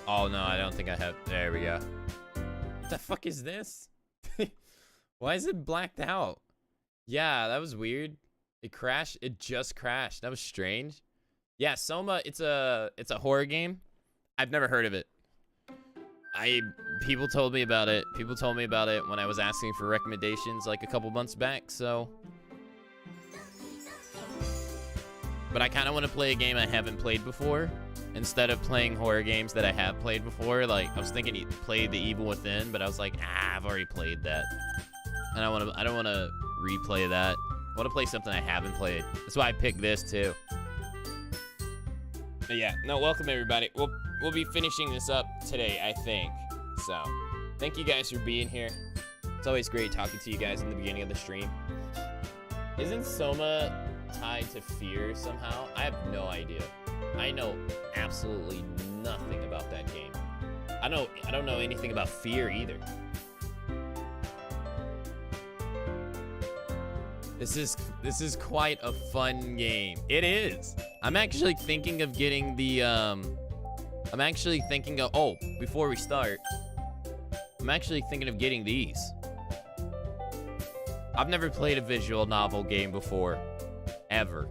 Oh no, I don't think I have. There we go. What the fuck is this? Why is it blacked out? Yeah, that was weird. It crashed. It just crashed. That was strange. Yeah, Soma. It's a horror game. I've never heard of it. People told me about it. People told me about it when I was asking for recommendations like a couple months back. So, but I kind of want to play a game I haven't played before instead of playing horror games that I have played before. Like I was thinking play The Evil Within, but I was like, I've already played that, and I don't want to replay that. I want to play something I haven't played. That's why I picked this too. But yeah, no, welcome everybody. We'll be finishing this up today, I think. So, thank you guys for being here. It's always great talking to you guys in the beginning of the stream. Isn't Soma tied to fear somehow? I have no idea. I know absolutely nothing about that game. I don't know anything about fear either. This is quite a fun game. It is. I'm actually thinking of getting the I'm actually thinking of before we start, I'm actually thinking of getting these. I've never played a visual novel game before, ever.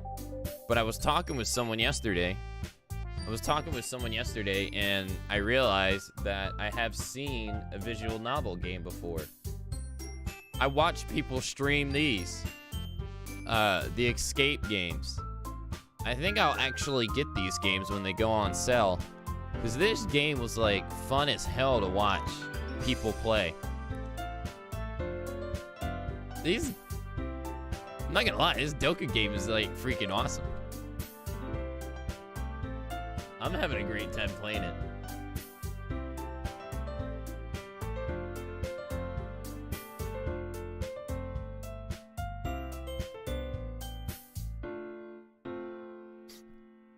But I was talking with someone yesterday. And I realized that I have seen a visual novel game before. I watch people stream these. The escape games. I think I'll actually get these games when they go on sale, because this game was like fun as hell to watch people play. I'm not gonna lie, this Doki game is like freaking awesome. I'm having a great time playing it.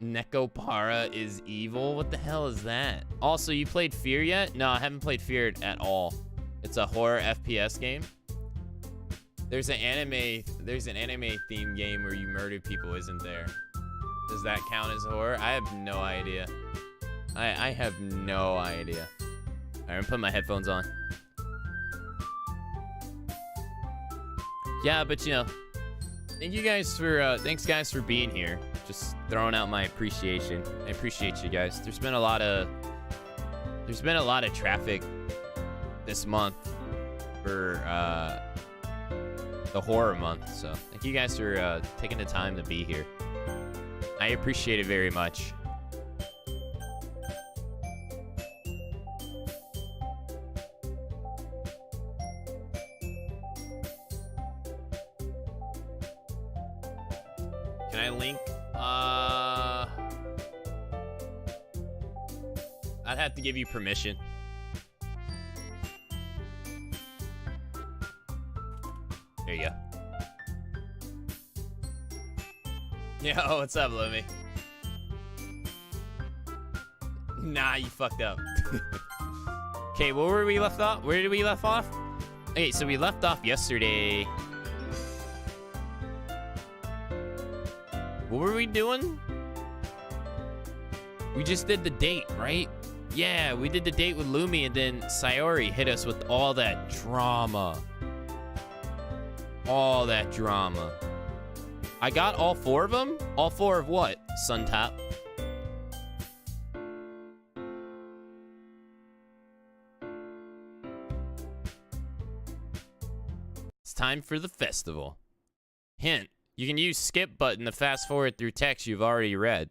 Nekopara is evil? What the hell is that? Also, you played Fear yet? No, I haven't played Fear at all. It's a horror FPS game. There's an anime themed game where you murder people, isn't there? Does that count as horror? I have no idea. I have no idea. Alright, I'm putting my headphones on. Yeah, but you know, thanks guys for being here. Just throwing out my appreciation. I appreciate you guys. There's been a lot of traffic this month for the horror month. So thank you guys for taking the time to be here. I appreciate it very much. Can I link? I'd have to give you permission. There you go. Yo, what's up, Lumi? Nah, you fucked up. Okay, where were we left off? Where did we left off? Okay, so we left off yesterday. What were we doing? We just did the date, right? Yeah, we did the date with Lumi, and then Sayori hit us with all that drama. All that drama. I got all 4 of them? All 4 of what, Suntop? It's time for the festival. Hint, you can use skip button to fast forward through text you've already read.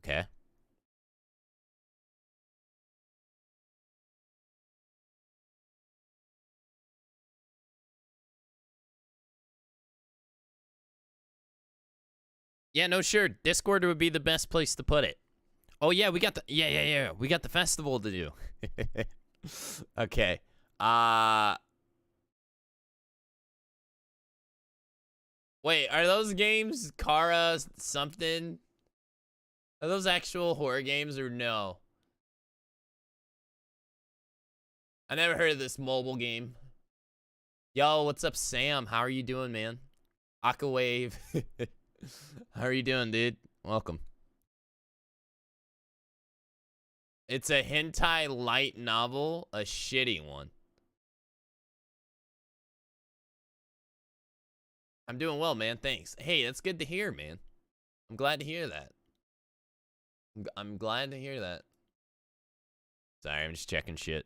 Okay. Yeah, no, sure. Discord would be the best place to put it. Oh yeah, we got the yeah. We got the festival to do. Okay. Wait, are those games Kara something? Are those actual horror games or no? I never heard of this mobile game. Yo, what's up, Sam? How are you doing, man? Akawave. How are you doing, dude? Welcome. It's a hentai light novel, a shitty one. I'm doing well, man. Thanks. Hey, that's good to hear, man. I'm glad to hear that. I'm glad to hear that. Sorry, I'm just checking shit.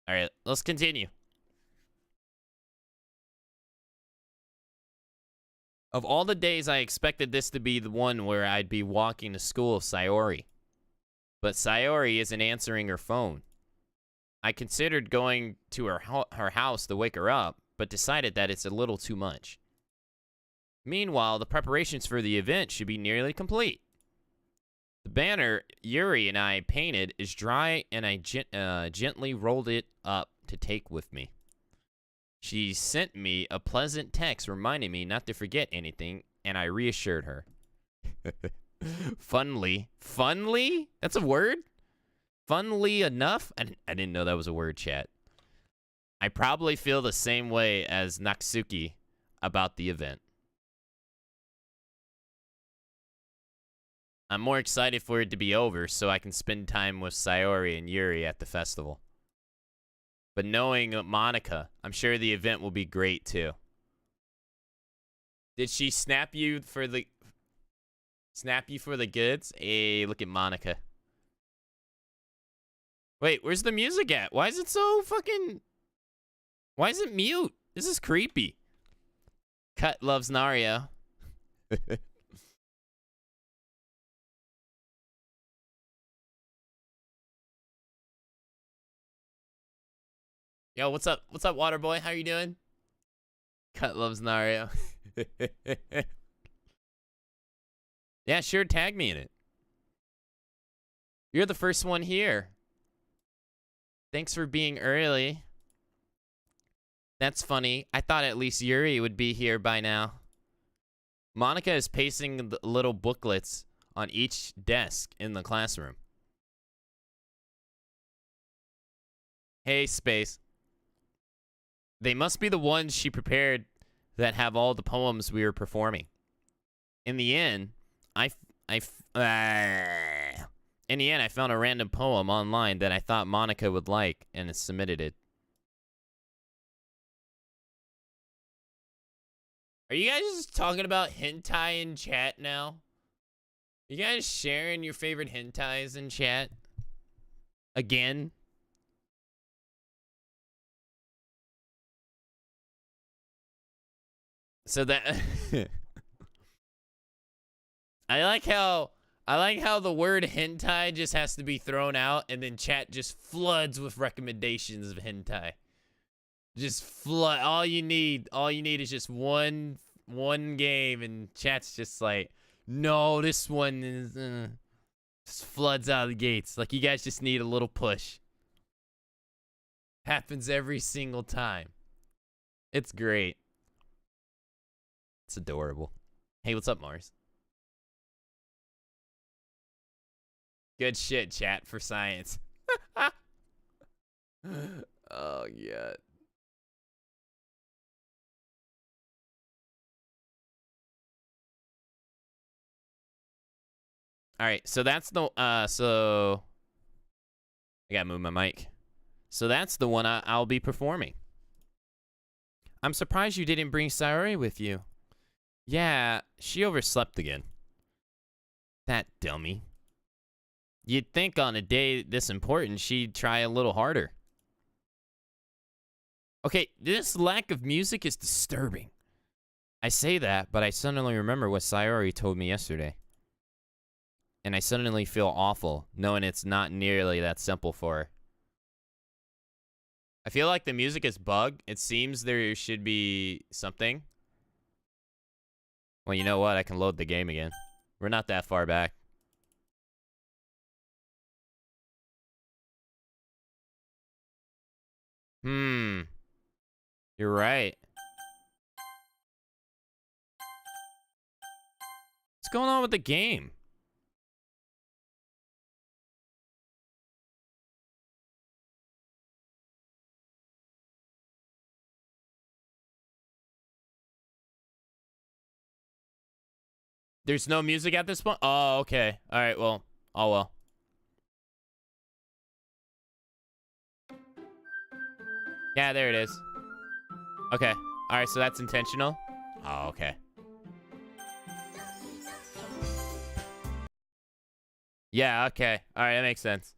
All right, let's continue. Of all the days, I expected this to be the one where I'd be walking to school with Sayori. But Sayori isn't answering her phone. I considered going to her house to wake her up, but decided that it's a little too much. Meanwhile, the preparations for the event should be nearly complete. The banner Yuri and I painted is dry, and I gently rolled it up to take with me. She sent me a pleasant text reminding me not to forget anything, and I reassured her. Funly? That's a word? Funnily enough? I didn't know that was a word, chat. I probably feel the same way as Natsuki about the event. I'm more excited for it to be over so I can spend time with Sayori and Yuri at the festival. But knowing Monica, I'm sure the event will be great too. Did she snap you for the goods? Hey, look at Monica. Wait, where's the music at? Why is it so fucking... Why is it mute? This is creepy. Cut loves Nario. Yo, what's up? What's up, Waterboy? How you doing? Cut loves Nario. Yeah, sure, tag me in it. You're the first one here. Thanks for being early. That's funny. I thought at least Yuri would be here by now. Monica is pasting the little booklets on each desk in the classroom. Hey, Space. They must be the ones she prepared that have all the poems we were performing. In the end, I found a random poem online that I thought Monica would like and submitted it. Are you guys just talking about hentai in chat now? You guys sharing your favorite hentais in chat? Again? So that I like how the word hentai just has to be thrown out and then chat just floods with recommendations of hentai. Just flood. All you need is just one game, and chat's just like, no, this one is just floods out of the gates. Like, you guys just need a little push. Happens every single time. It's great. It's adorable. Hey, what's up, Mars? Good shit, chat, for science. Oh, yeah. All right, so that's the, so I gotta move my mic. So that's the one I'll be performing. I'm surprised you didn't bring Sayori with you. Yeah, she overslept again. That dummy. You'd think on a day this important, she'd try a little harder. Okay, this lack of music is disturbing. I say that, but I suddenly remember what Sayori told me yesterday. And I suddenly feel awful, knowing it's not nearly that simple for her. I feel like the music is bugged. It seems there should be something. Well, you know what? I can load the game again. We're not that far back. You're right. What's going on with the game? There's no music at this point? Oh, okay. All right, well. Oh, well. Yeah, there it is. Okay. All right, so that's intentional. Oh, okay. Yeah, okay. All right, that makes sense.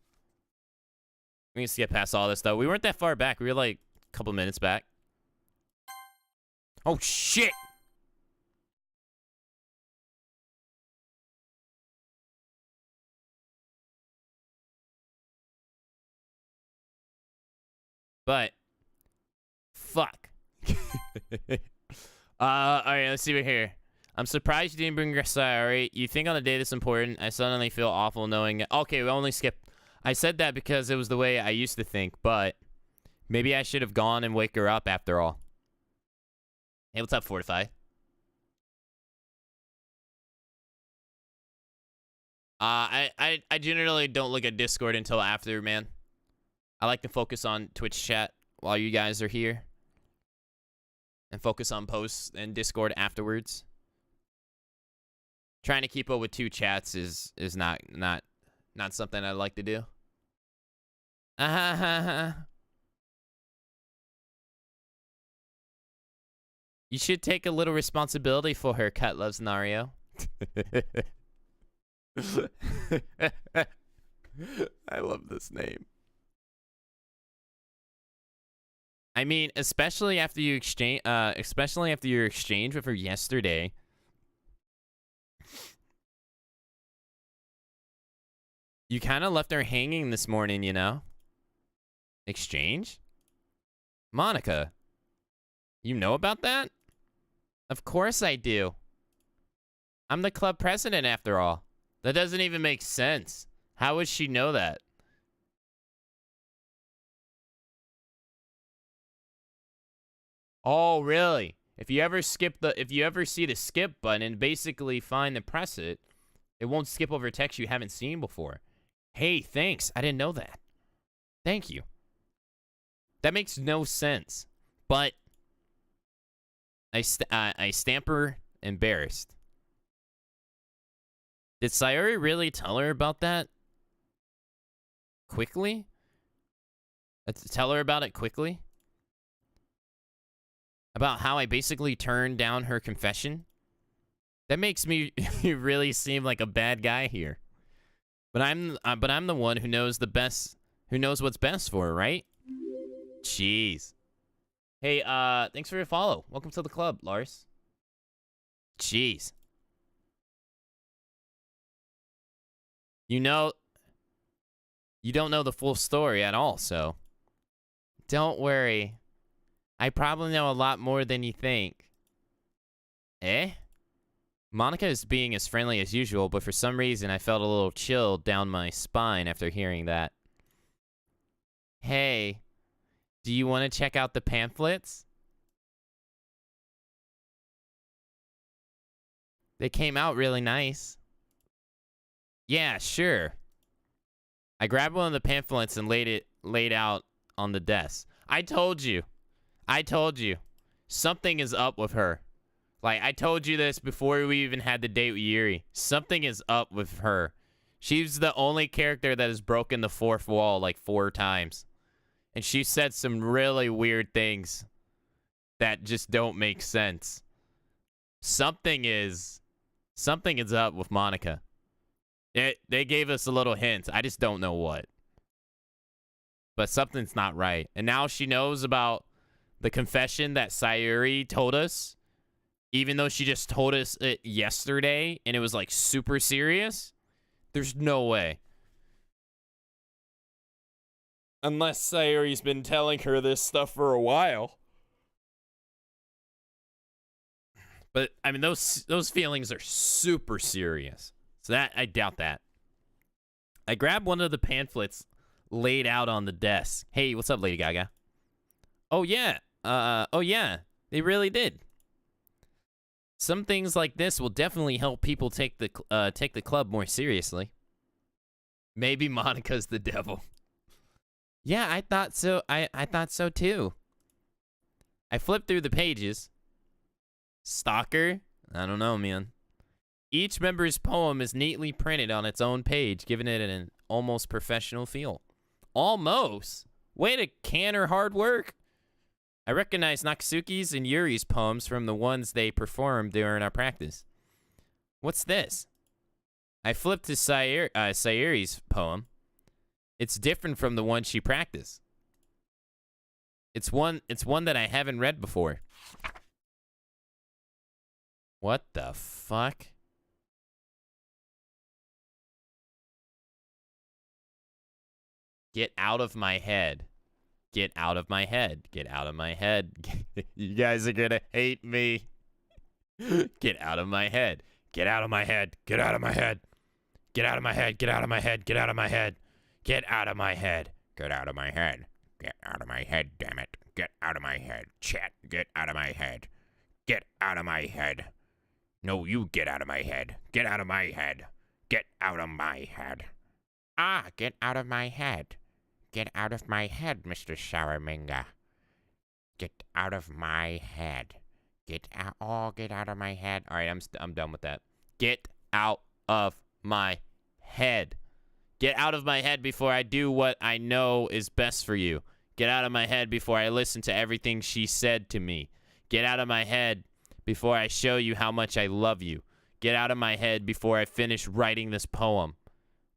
We can skip past all this, though. We weren't that far back. We were, like, a couple minutes back. Oh, shit! But, fuck. All right, let's see what here. I'm surprised you didn't bring your Sayori. You think on the day that's important. I suddenly feel awful knowing. Okay, we only skipped. I said that because it was the way I used to think, but maybe I should have gone and wake her up after all. Hey, what's up, Fortify? I generally don't look at Discord until after, man. I like to focus on Twitch chat while you guys are here, and focus on posts and Discord afterwards. Trying to keep up with two chats is not something I like to do. You should take a little responsibility for her. Cut loves Nario. I love this name. I mean, especially after your exchange with her yesterday. You kind of left her hanging this morning, you know? Exchange? Monica, you know about that? Of course I do. I'm the club president after all. That doesn't even make sense. How would she know that? Oh, really? If you ever see the skip button and basically find and press it, it won't skip over text you haven't seen before. Hey, thanks. I didn't know that. Thank you. That makes no sense. But I stamper embarrassed. Did Sayori really tell her about that? Quickly? Tell her about it quickly? About how I basically turned down her confession? That makes me really seem like a bad guy here. But I'm the one who knows what's best for her, right? Jeez. Hey, thanks for your follow. Welcome to the club, Lars. Jeez. You know, you don't know the full story at all, so don't worry. I probably know a lot more than you think. Eh? Monica is being as friendly as usual, but for some reason I felt a little chill down my spine after hearing that. Hey, do you want to check out the pamphlets? They came out really nice. Yeah, sure. I grabbed one of the pamphlets and laid out on the desk. I told you. Something is up with her. Like, I told you this before we even had the date with Yuri. Something is up with her. She's the only character that has broken the fourth wall like 4 times. And she said some really weird things that just don't make sense. Something is up with Monica. They gave us a little hint. I just don't know what. But something's not right. And now she knows about the confession that Sayuri told us. Even though she just told us it yesterday and it was like super serious. There's no way. Unless Sayuri's been telling her this stuff for a while. But, I mean, those feelings are super serious. So that, I doubt that. I grabbed one of the pamphlets laid out on the desk. Hey, what's up, Lady Gaga? Oh, yeah. Oh, yeah. They really did. Some things like this will definitely help people take the club more seriously. Maybe Monica's the devil. Yeah, I thought so. I thought so, too. I flipped through the pages. Stalker? I don't know, man. Each member's poem is neatly printed on its own page, giving it an almost professional feel. Almost? Way to can her hard work. I recognize Nakatsuki's and Yuri's poems from the ones they performed during our practice. What's this? I flipped to Sayuri's poem. It's different from the one she practiced. It's one that I haven't read before. What the fuck? Get out of my head. Get out of my head. Get out of my head. You guys are gonna hate me. Get out of my head. Get out of my head. Get out of my head. Get out of my head. Get out of my head. Get out of my head. Get out of my head. Get out of my head. Get out of my head, damn it. Get out of my head. Chat, get out of my head. Get out of my head. No, you get out of my head. Get out of my head. Get out of my head. Ah, get out of my head. Get out of my head, Mr. Sourminga. Get out of my head. Get out. Oh, get out of my head. All right, I'm done with that. Get out of my head. Get out of my head before I do what I know is best for you. Get out of my head before I listen to everything she said to me. Get out of my head before I show you how much I love you. Get out of my head before I finish writing this poem.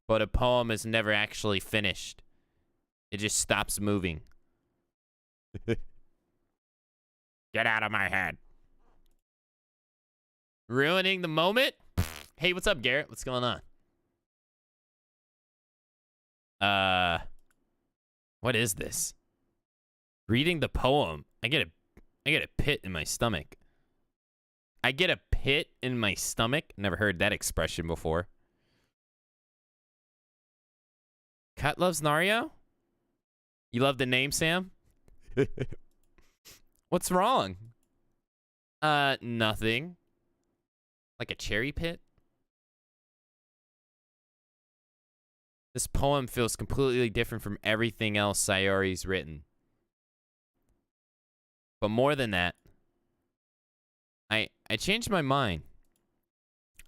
But a poem is never actually finished. It just stops moving. Get out of my head. Ruining the moment? Hey, what's up, Garrett? What's going on? What is this? Reading the poem. I get a pit in my stomach. I get a pit in my stomach? Never heard that expression before. Cut loves Nario? You love the name, Sam? What's wrong? Nothing. Like a cherry pit? This poem feels completely different from everything else Sayori's written. But more than that, I changed my mind.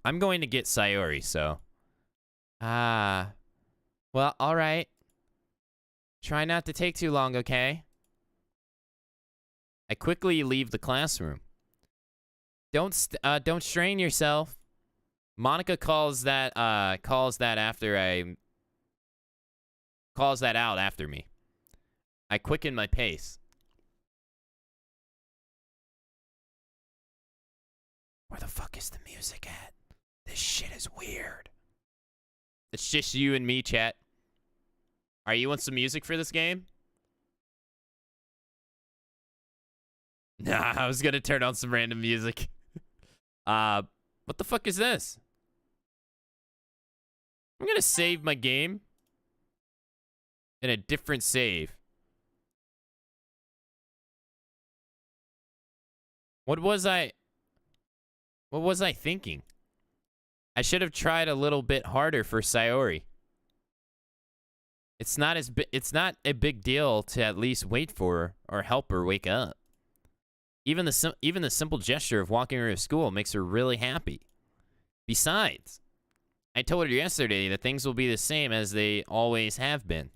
I'm going to get Sayori, so. Well, alright. Try not to take too long, okay? I quickly leave the classroom. Don't strain yourself. Monica calls that out after me. I quicken my pace. Where the fuck is the music at? This shit is weird. It's just you and me, chat. Are you want some music for this game? Nah, I was gonna turn on some random music. What the fuck is this? I'm gonna save my game in a different save. What was I thinking? I should have tried a little bit harder for Sayori. It's not a big deal to at least wait for her or help her wake up. Even the simple gesture of walking her to school makes her really happy. Besides, I told her yesterday that things will be the same as they always have been.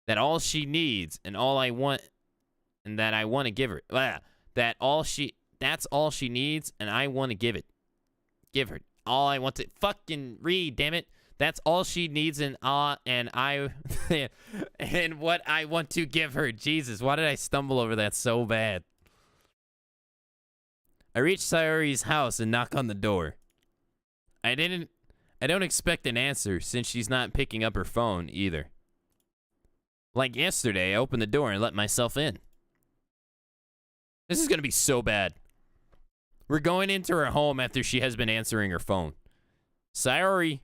That all she needs and all I want, and that I want to give her. That's all she needs, and I want to give her all I want to fucking read. Damn it! That's all she needs, and I and what I want to give her. Jesus, why did I stumble over that so bad? I reach Sayori's house and knock on the door. I don't expect an answer since she's not picking up her phone either. Like yesterday, I opened the door and let myself in. This is gonna be so bad. We're going into her home after she has been answering her phone. Sayori.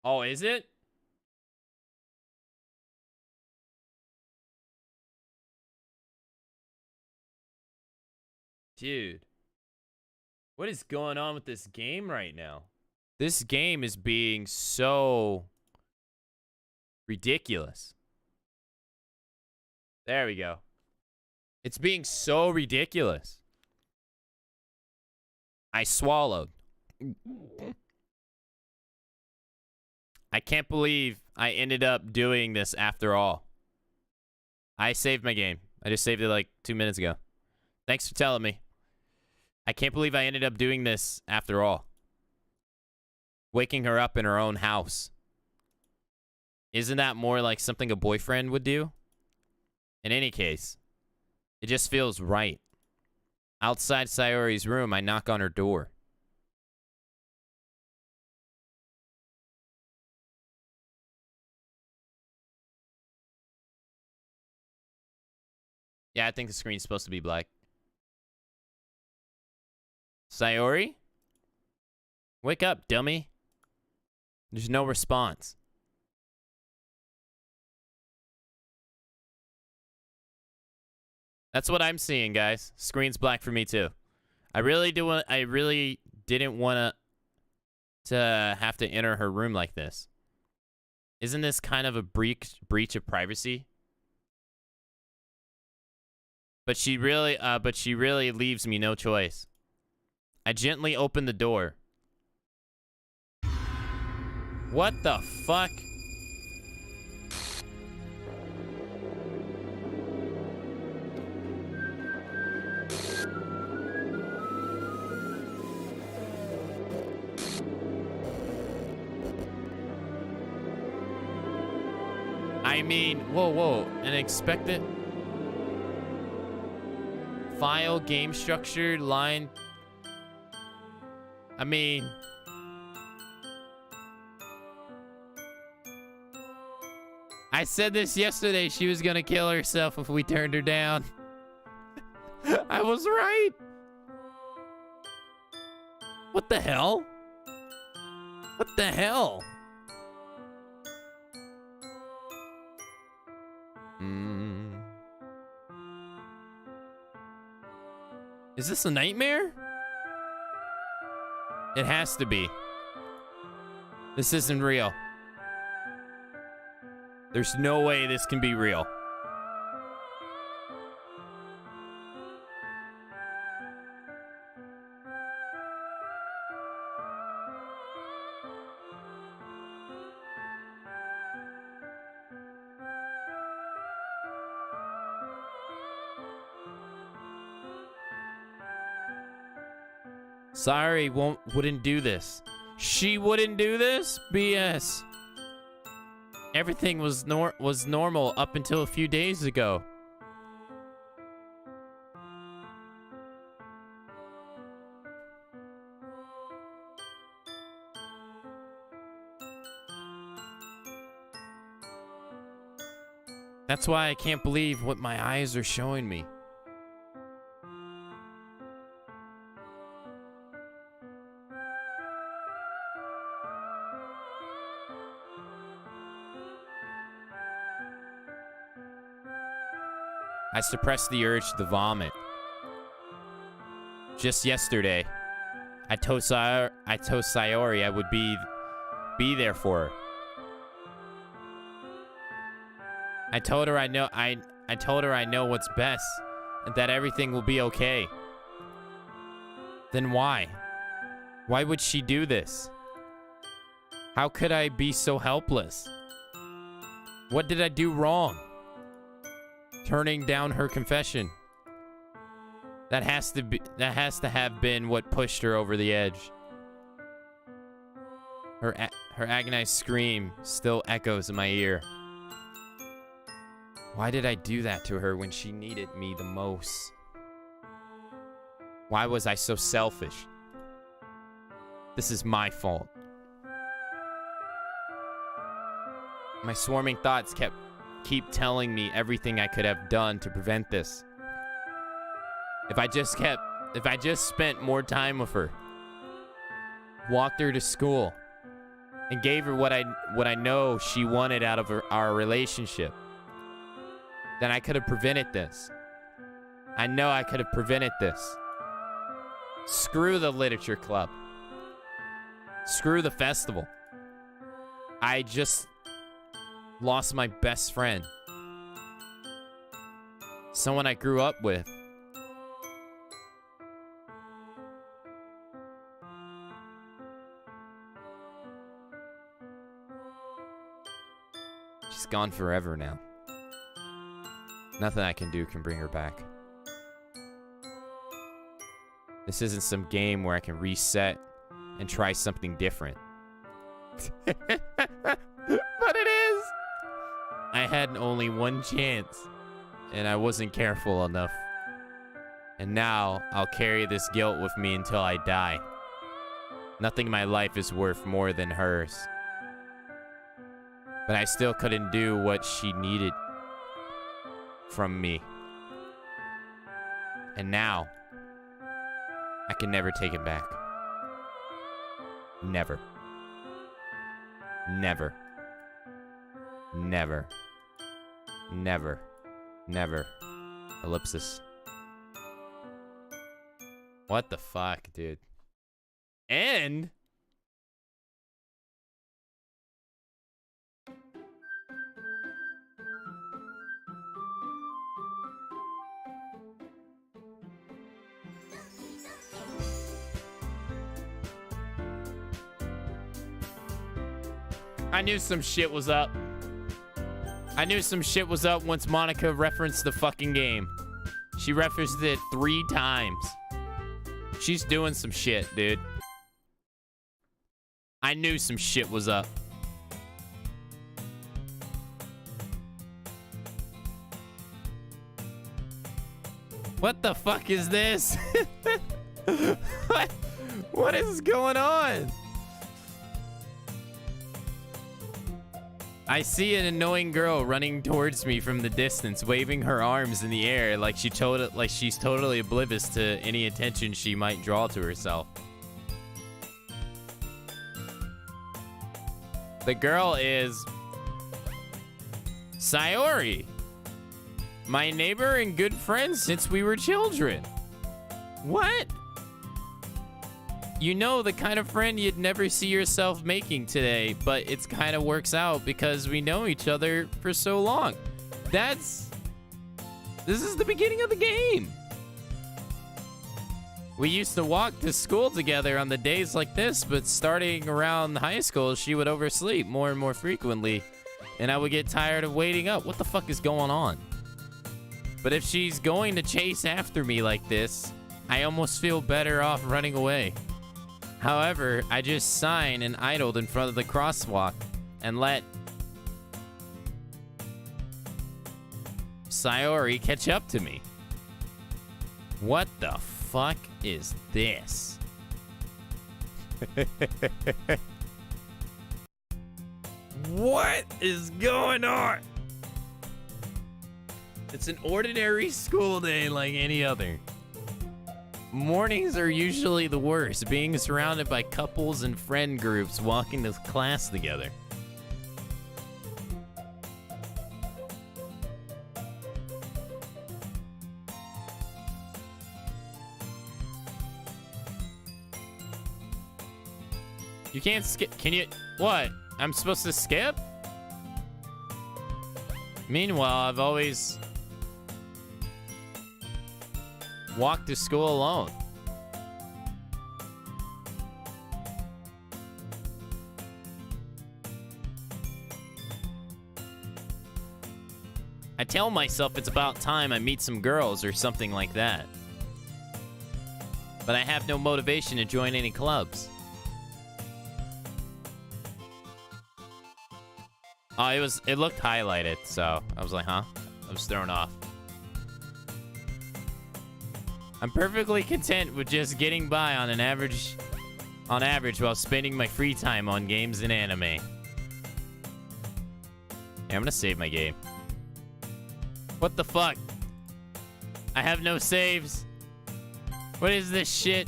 Oh, is it? Dude. What is going on with this game right now? This game is being so ridiculous. There we go. It's being so ridiculous. I swallowed. I can't believe I ended up doing this after all. I saved my game. I just saved it like 2 minutes ago. Thanks for telling me. I can't believe I ended up doing this after all. Waking her up in her own house. Isn't that more like something a boyfriend would do? In any case, it just feels right. Outside Sayori's room, I knock on her door. Yeah, I think the screen's supposed to be black. Sayori? Wake up, dummy. There's no response. That's what I'm seeing, guys. Screen's black for me too. I really didn't want to have to enter her room like this. Isn't this kind of a breach of privacy? But she really leaves me no choice. I gently open the door. What the fuck? I mean, whoa, unexpected. File, game structure, line. I mean, I said this yesterday. She was gonna kill herself if we turned her down. I was right. What the hell? What the hell? Is this a nightmare? It has to be. This isn't real. There's no way this can be real. Sorry, wouldn't do this. She wouldn't do this? BS. Everything was normal up until a few days ago. That's why I can't believe what my eyes are showing me. I suppressed the urge to vomit. Just yesterday, I told Sayori I would be there for her. I told her I know what's best and that everything will be okay. Then why? Why would she do this? How could I be so helpless? What did I do wrong? Turning down her confession. That has to have been what pushed her over the edge. Her agonized scream still echoes in my ear. Why did I do that to her when she needed me the most? Why was I so selfish? This is my fault. My swarming thoughts keep telling me everything I could have done to prevent this. If I just spent more time with her, walked her to school, and gave her what I know she wanted out of our relationship, then I could have prevented this. I know I could have prevented this. Screw the literature club. Screw the festival. I just lost my best friend. Someone I grew up with. She's gone forever now. Nothing I can do can bring her back. This isn't some game where I can reset and try something different. But it is! I had only one chance, and I wasn't careful enough. And now, I'll carry this guilt with me until I die. Nothing in my life is worth more than hers. But I still couldn't do what she needed from me. And now, I can never take it back. Never. Never. Never. Never. Never. Ellipsis. What the fuck, dude? And... I knew some shit was up. I knew some shit was up once Monica referenced the fucking game. She referenced it 3 times. She's doing some shit, dude. I knew some shit was up. What the fuck is this? What is going on? I see an annoying girl running towards me from the distance, waving her arms in the air like she's totally oblivious to any attention she might draw to herself. The girl is Sayori, my neighbor and good friend since we were children. What? You know, the kind of friend you'd never see yourself making today, but it kind of works out because we know each other for so long. This is the beginning of the game. We used to walk to school together on the days like this, but starting around high school, she would oversleep more and more frequently, and I would get tired of waiting up. What the fuck is going on? But if she's going to chase after me like this, I almost feel better off running away. However, I just signed and idled in front of the crosswalk and let Sayori catch up to me. What the fuck is this? What is going on? It's an ordinary school day like any other. Mornings are usually the worst, being surrounded by couples and friend groups walking to class together. You can't skip. Can you? What? I'm supposed to skip? Meanwhile, I've always walked to school alone. I tell myself it's about time I meet some girls or something like that. But I have no motivation to join any clubs. Oh, it looked highlighted, so I was like, huh? I was thrown off. I'm perfectly content with just getting by on average while spending my free time on games and anime. Yeah, I'm gonna save my game. What the fuck? I have no saves. What is this shit?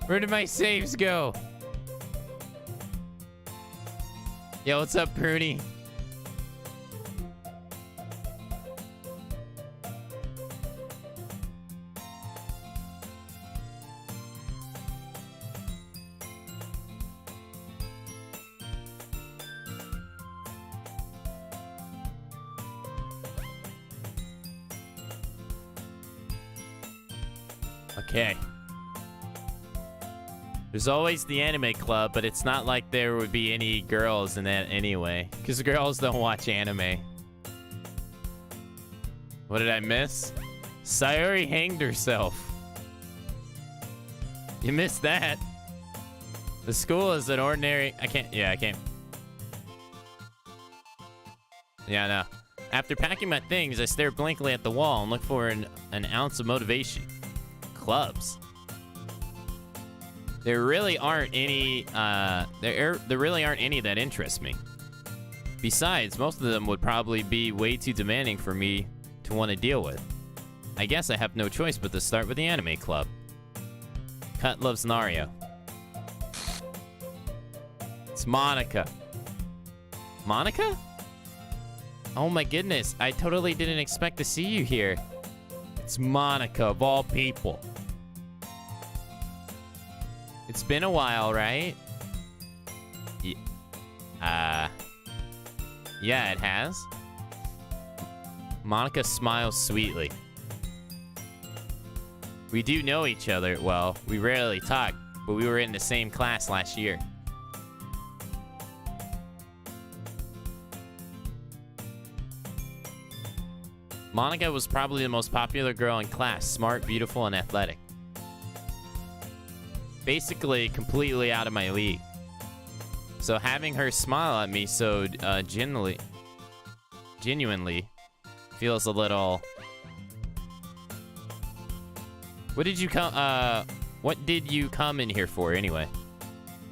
Where did my saves go? Yo, what's up, Pruny? Okay. There's always the anime club, but it's not like there would be any girls in that anyway. Because girls don't watch anime. What did I miss? Sayori hanged herself. You missed that. The school is an ordinary... I can't... Yeah, I can't... Yeah, no. After packing my things, I stare blankly at the wall and look for an ounce of motivation. Clubs. There really aren't any, there really aren't any that interest me. Besides, most of them would probably be way too demanding for me to want to deal with. I guess I have no choice but to start with the anime club. Cut loves Nario. It's Monica. Monica? Oh my goodness, I totally didn't expect to see you here. It's Monica, of all people. It's been a while, right? Yeah, it has. Monica smiles sweetly. We do know each other. Well, we rarely talk, but we were in the same class last year. Monica was probably the most popular girl in class, smart, beautiful, and athletic. Basically, completely out of my league. So having her smile at me so genuinely feels a little... What did you come in here for anyway?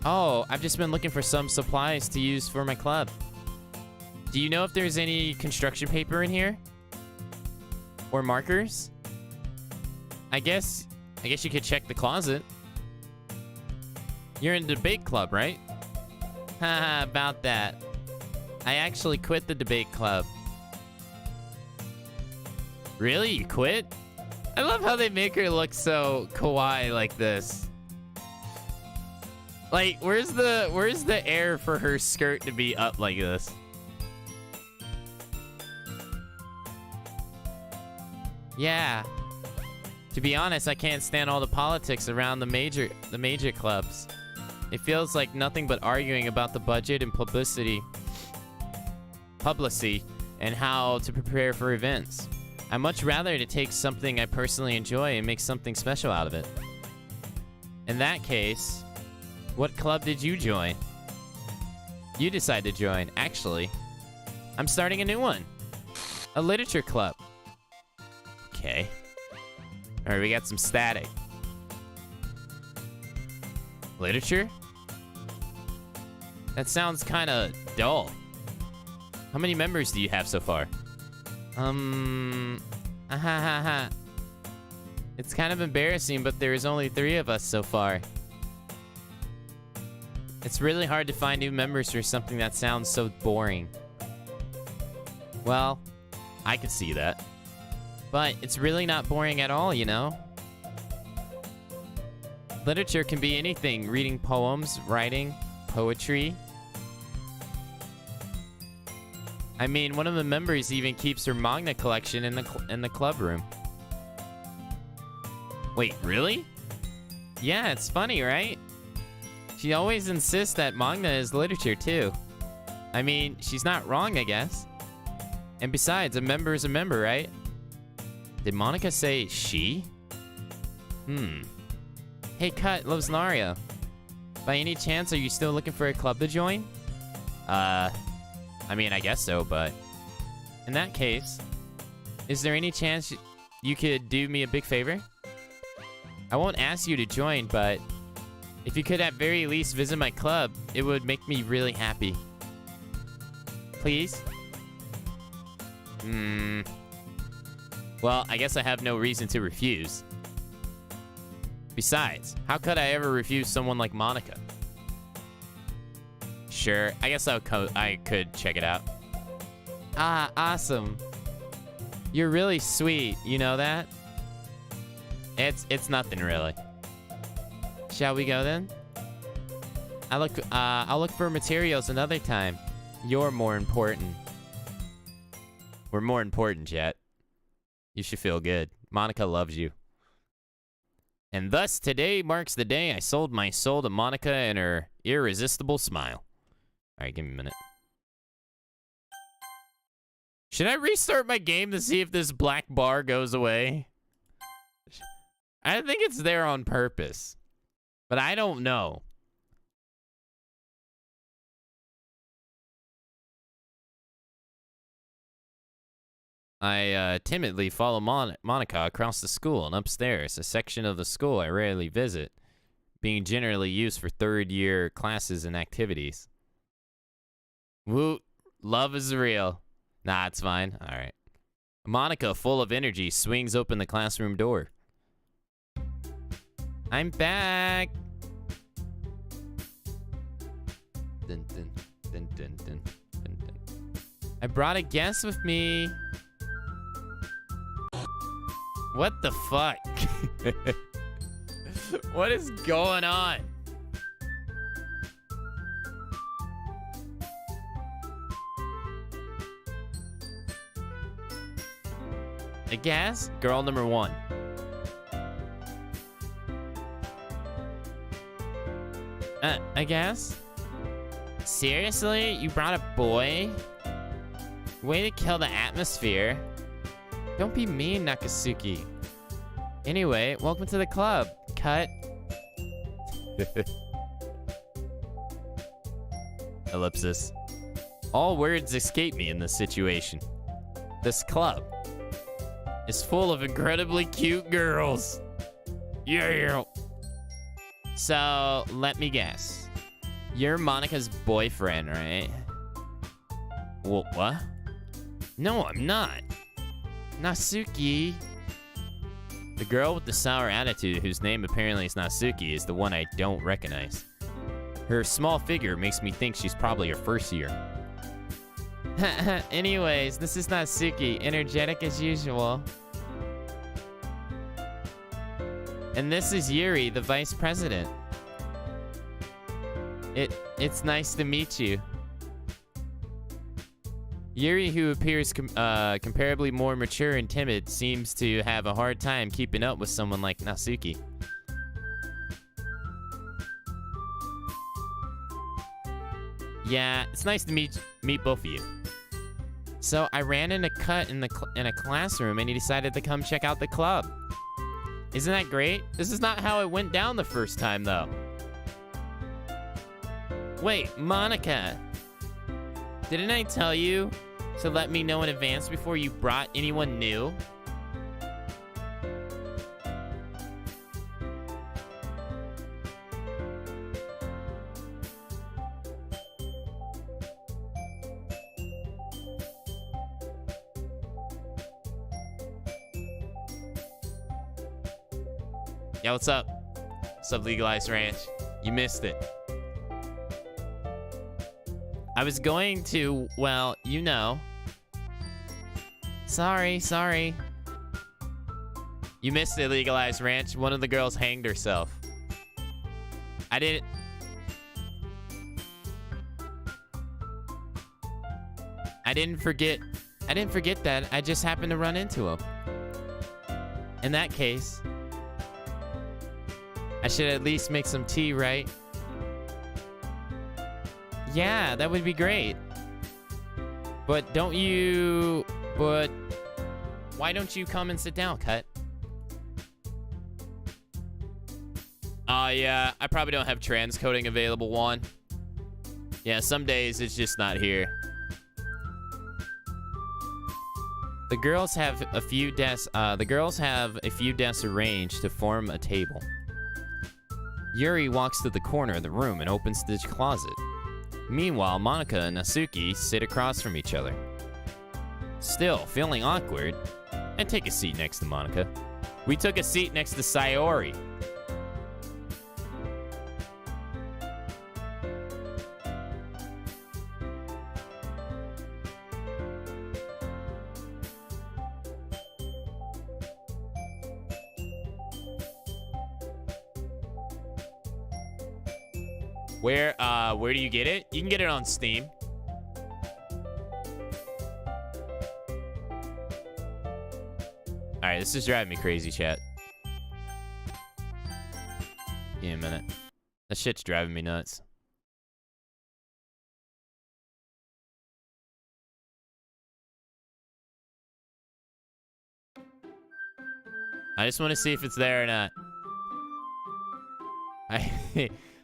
Oh, I've just been looking for some supplies to use for my club. Do you know if there's any construction paper in here? Or markers? I guess you could check the closet. You're in the debate club, right? Haha, about that. I actually quit the debate club. Really? You quit? I love how they make her look so kawaii like this. Like, where's the air for her skirt to be up like this? Yeah. To be honest, I can't stand all the politics around the major clubs. It feels like nothing but arguing about the budget and publicity and how to prepare for events. I'd much rather to take something I personally enjoy and make something special out of it. In that case, what club did you join? You decided to join. Actually, I'm starting a new one. A literature club. Okay. Alright, we got some static. Literature? That sounds kind of dull. How many members do you have so far? It's kind of embarrassing, but there's only 3 of us so far. It's really hard to find new members for something that sounds so boring. Well, I could see that. But it's really not boring at all, you know? Literature can be anything. Reading poems, writing, poetry. I mean, one of the members even keeps her manga collection in the club room. Wait, really? Yeah, it's funny, right? She always insists that manga is literature, too. I mean, she's not wrong, I guess. And besides, a member is a member, right? Did Monica say she? Hey, Cut loves Nario. By any chance, are you still looking for a club to join? I mean, I guess so, but... In that case, is there any chance you could do me a big favor? I won't ask you to join, but... if you could at very least visit my club, it would make me really happy. Please? Well, I guess I have no reason to refuse. Besides, how could I ever refuse someone like Monica? Sure, I guess I could check it out. Ah, awesome. You're really sweet, you know that? It's nothing really. Shall we go then? I'll look for materials another time. You're more important. We're more important, Jet. You should feel good. Monica loves you. And thus, today marks the day I sold my soul to Monica and her irresistible smile. All right, give me a minute. Should I restart my game to see if this black bar goes away? I think it's there on purpose, but I don't know. I timidly follow Monica across the school and upstairs, a section of the school I rarely visit, being generally used for third-year classes and activities. Woot, love is real. Nah, it's fine. All right. Monica, full of energy, swings open the classroom door. I'm back. Dun, dun, dun, dun, dun, dun, dun. I brought a guest with me. What the fuck? What is going on? I guess? Girl number 1. I guess? Seriously? You brought a boy? Way to kill the atmosphere. Don't be mean, Nakasuki. Anyway, welcome to the club. Cut. Ellipsis. All words escape me in this situation. This club is full of incredibly cute girls. Yeah. So, let me guess. You're Monica's boyfriend, right? What? No, I'm not. Natsuki. The girl with the sour attitude, whose name apparently is Natsuki, is the one I don't recognize. Her small figure makes me think she's probably her first year. Anyways, this is Natsuki, energetic as usual. And this is Yuri, the vice president. It's nice to meet you. Yuri, who appears comparably more mature and timid, seems to have a hard time keeping up with someone like Natsuki. Yeah, it's nice to meet both of you. So I ran into Cut in a classroom, and he decided to come check out the club. Isn't that great? This is not how it went down the first time, though. Wait, Monica. Didn't I tell you to let me know in advance before you brought anyone new? Yeah, what's up? What's up, Legalized Ranch? You missed it. I was going to, well, you know. Sorry. You missed it, Legalized Ranch. One of the girls hanged herself. I didn't forget that. I just happened to run into him. In that case, I should at least make some tea, right? Yeah, that would be great. But why don't you come and sit down, Cut? Yeah, I probably don't have transcoding available, Juan. Yeah, some days it's just not here. The girls have a few desks arranged to form a table. Yuri walks to the corner of the room and opens the closet. Meanwhile, Monica and Natsuki sit across from each other. Still, feeling awkward, I take a seat next to Monica. We took a seat next to Sayori. Where do you get it? You can get it on Steam. Alright, this is driving me crazy, chat. Give me a minute. That shit's driving me nuts. I just want to see if it's there or not.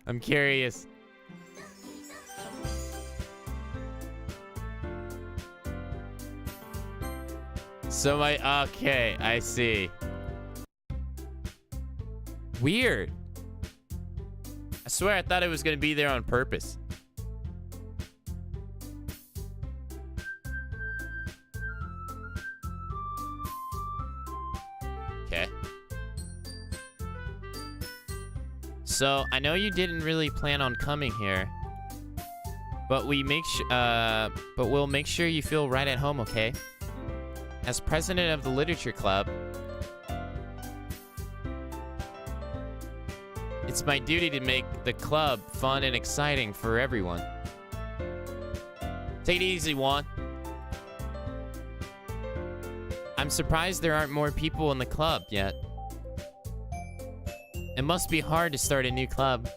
I'm curious. So okay, I see. Weird. I swear I thought it was gonna be there on purpose. Okay. So I know you didn't really plan on coming here, but we'll make sure you feel right at home, okay? As president of the Literature Club, it's my duty to make the club fun and exciting for everyone. Take it easy, Juan. I'm surprised there aren't more people in the club yet. It must be hard to start a new club.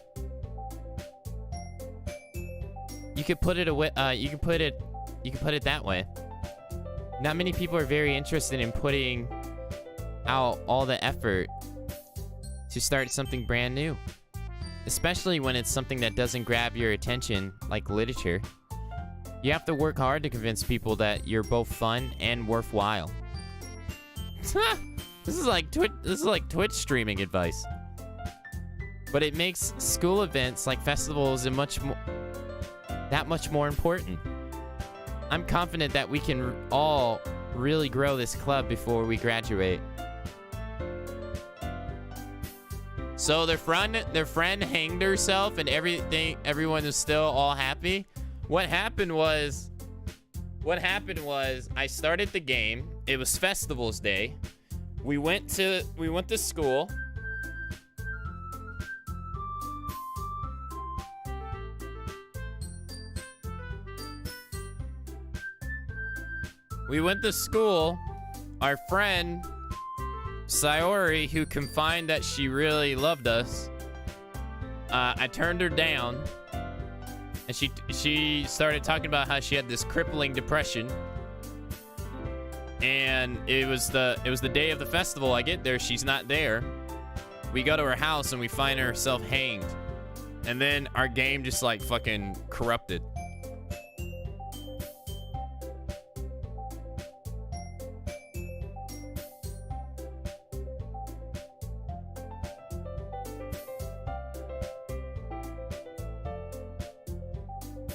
You could put it away. You can put it that way. Not many people are very interested in putting out all the effort to start something brand new, especially when it's something that doesn't grab your attention, like literature. You have to work hard to convince people that you're both fun and worthwhile. This is like Twitch streaming advice. But it makes school events like festivals that much more important. I'm confident that we can all really grow this club before we graduate. So their friend hanged herself and everyone is still all happy. What happened was I started the game. It was Festivals Day. We went to school. We went to school. Our friend Sayori, who confided that she really loved us, I turned her down, and she started talking about how she had this crippling depression. And it was the day of the festival. I get there, she's not there. We go to her house and we find herself hanged. And then our game just like fucking corrupted.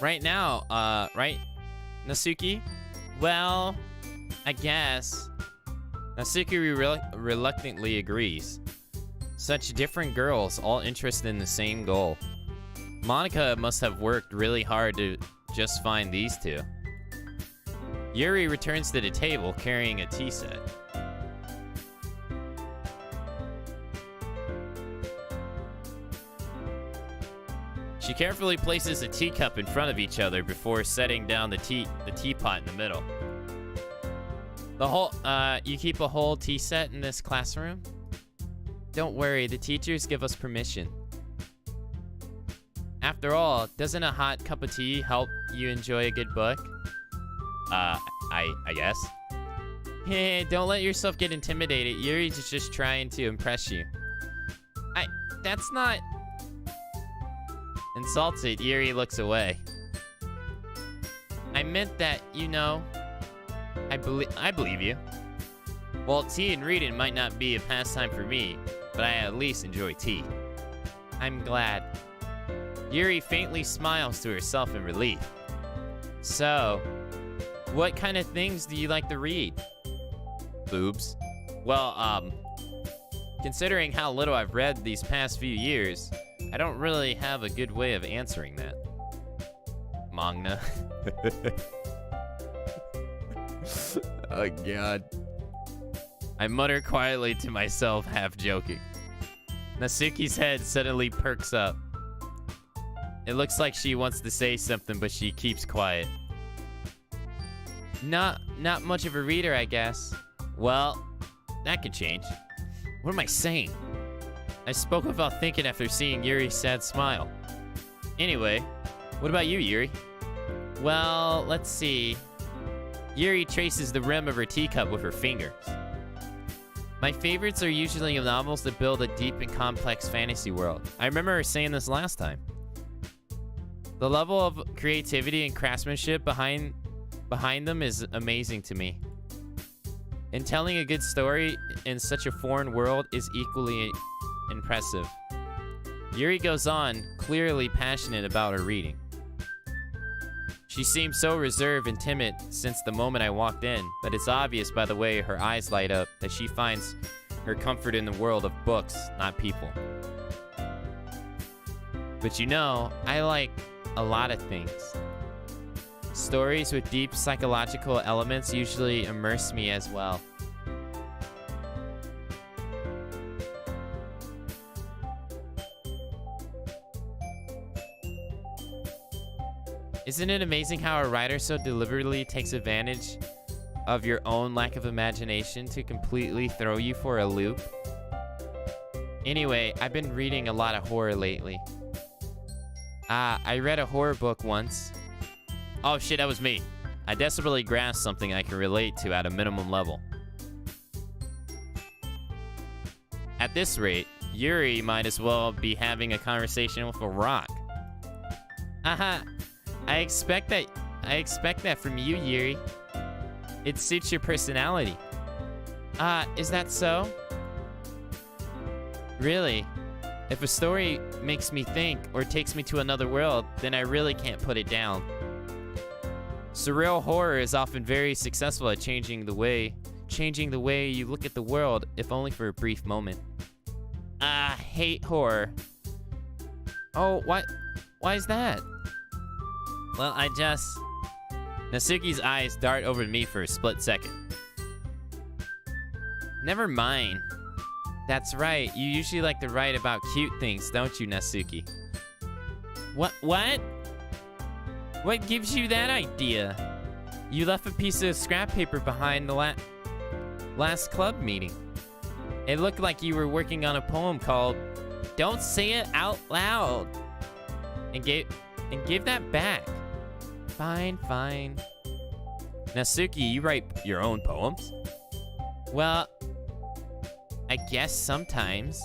Right now, right, Nasuki? Well, I guess. Nasuki reluctantly agrees. Such different girls, all interested in the same goal. Monica must have worked really hard to just find these two. Yuri returns to the table carrying a tea set. She carefully places a teacup in front of each other before setting down the teapot in the middle. You keep a whole tea set in this classroom? Don't worry, the teachers give us permission. After all, doesn't a hot cup of tea help you enjoy a good book? I guess. Hey, don't let yourself get intimidated. Yuri's just trying to impress you. That's not... Insulted, Yuri looks away. I meant that, you know... I believe you. Well, tea and reading might not be a pastime for me, but I at least enjoy tea. I'm glad. Yuri faintly smiles to herself in relief. So, what kind of things do you like to read? Boobs. Well, considering how little I've read these past few years, I don't really have a good way of answering that. Manga. Oh god. I mutter quietly to myself, half joking. Nasuki's head suddenly perks up. It looks like she wants to say something, but she keeps quiet. Not much of a reader, I guess. Well, that could change. What am I saying? I spoke without thinking after seeing Yuri's sad smile. Anyway, what about you, Yuri? Well, let's see. Yuri traces the rim of her teacup with her fingers. My favorites are usually novels that build a deep and complex fantasy world. I remember her saying this last time. The level of creativity and craftsmanship behind them is amazing to me. And telling a good story in such a foreign world is equally impressive. Yuri goes on, clearly passionate about her reading. She seems so reserved and timid since the moment I walked in, but it's obvious by the way her eyes light up that she finds her comfort in the world of books, not people. But you know, I like a lot of things. Stories with deep psychological elements usually immerse me as well. Isn't it amazing how a writer so deliberately takes advantage of your own lack of imagination to completely throw you for a loop? Anyway, I've been reading a lot of horror lately. I read a horror book once. Oh shit, that was me. I desperately grasped something I can relate to at a minimum level. At this rate, Yuri might as well be having a conversation with a rock. Haha. I expect that from you, Yuri. It suits your personality. Is that so? Really? If a story makes me think or takes me to another world, then I really can't put it down. Surreal horror is often very successful at changing the way you look at the world, if only for a brief moment. I hate horror. Oh, why is that? Well, Natsuki's eyes dart over to me for a split second. Never mind. That's right, you usually like to write about cute things, don't you, Natsuki? What? What gives you that idea? You left a piece of scrap paper behind the last club meeting. It looked like you were working on a poem called Don't Say It Out Loud. And give that back. Fine. Natsuki, you write your own poems? Well, I guess sometimes.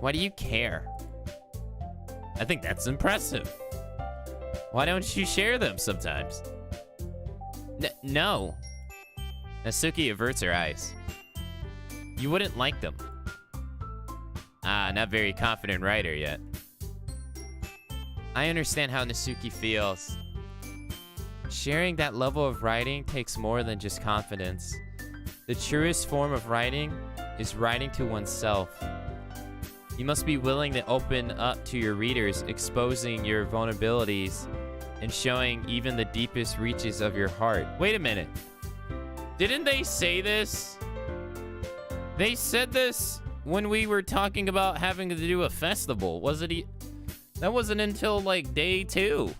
Why do you care? I think that's impressive. Why don't you share them sometimes? No. Natsuki averts her eyes. You wouldn't like them. Not very confident writer yet. I understand how Natsuki feels. Sharing that level of writing takes more than just confidence. The truest form of writing is writing to oneself. You must be willing to open up to your readers, exposing your vulnerabilities and showing even the deepest reaches of your heart. Wait a minute. Didn't they say this? They said this when we were talking about having to do a festival. That wasn't until like day 2.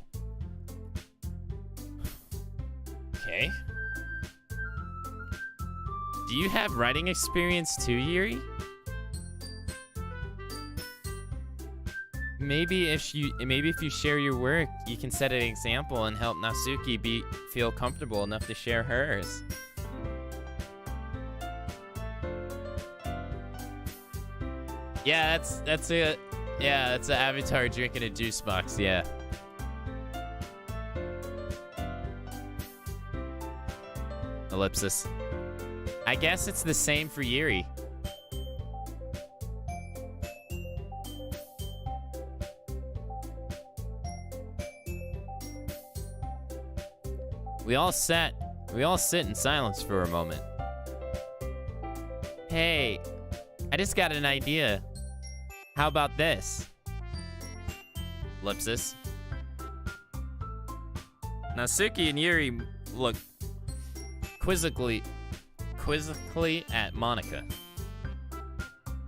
Okay. Do you have writing experience too, Yuri? Maybe if you share your work, you can set an example and help Natsuki feel comfortable enough to share hers. Yeah, that's an avatar drinking a juice box, yeah. Ellipsis. I guess it's the same for Yuri. We all sit in silence for a moment. Hey, I just got an idea. How about this? Ellipsis. Natsuki and Yuri look quizzically at Monica.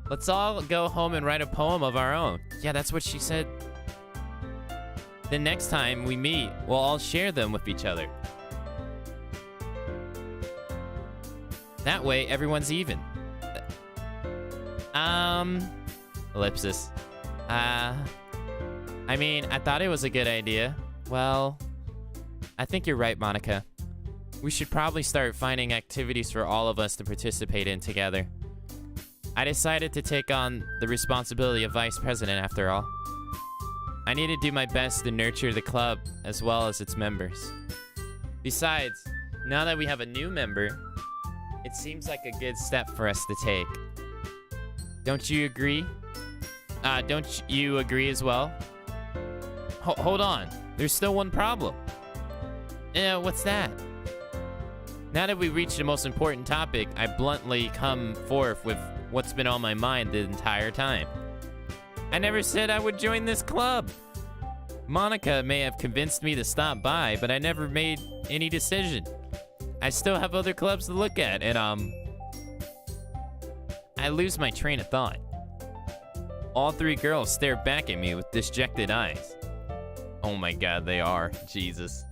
Let's all go home and write a poem of our own. Yeah, that's what she said. The next time we meet, we'll all share them with each other. That way, everyone's even. Ellipsis. I mean, I thought it was a good idea. Well, I think you're right, Monica. We should probably start finding activities for all of us to participate in together. I decided to take on the responsibility of vice president after all. I need to do my best to nurture the club as well as its members. Besides, now that we have a new member, it seems like a good step for us to take. Don't you agree? Don't you agree as well? Hold on. There's still one problem. What's that? Now that we reached the most important topic, I bluntly come forth with what's been on my mind the entire time. I never said I would join this club. Monica may have convinced me to stop by, but I never made any decision. I still have other clubs to look at, and I lose my train of thought. All three girls stare back at me with dejected eyes. Oh my god, they are. Jesus.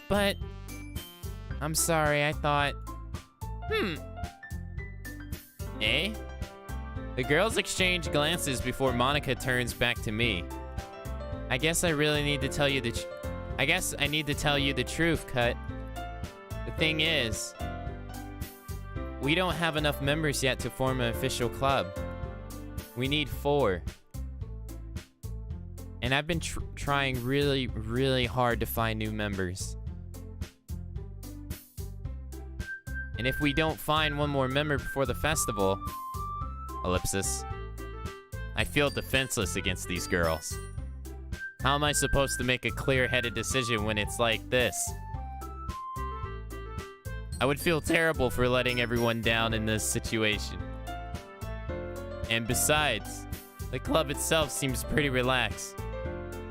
But, I'm sorry, I thought, Eh? The girls exchange glances before Monica turns back to me. I guess I really need to tell you I need to tell you the truth, Cut. The thing is, we don't have enough members yet to form an official club. We need 4. And I've been trying really, really hard to find new members. And if we don't find one more member before the festival, ellipsis, I feel defenseless against these girls. How am I supposed to make a clear-headed decision when it's like this? I would feel terrible for letting everyone down in this situation. And besides, the club itself seems pretty relaxed.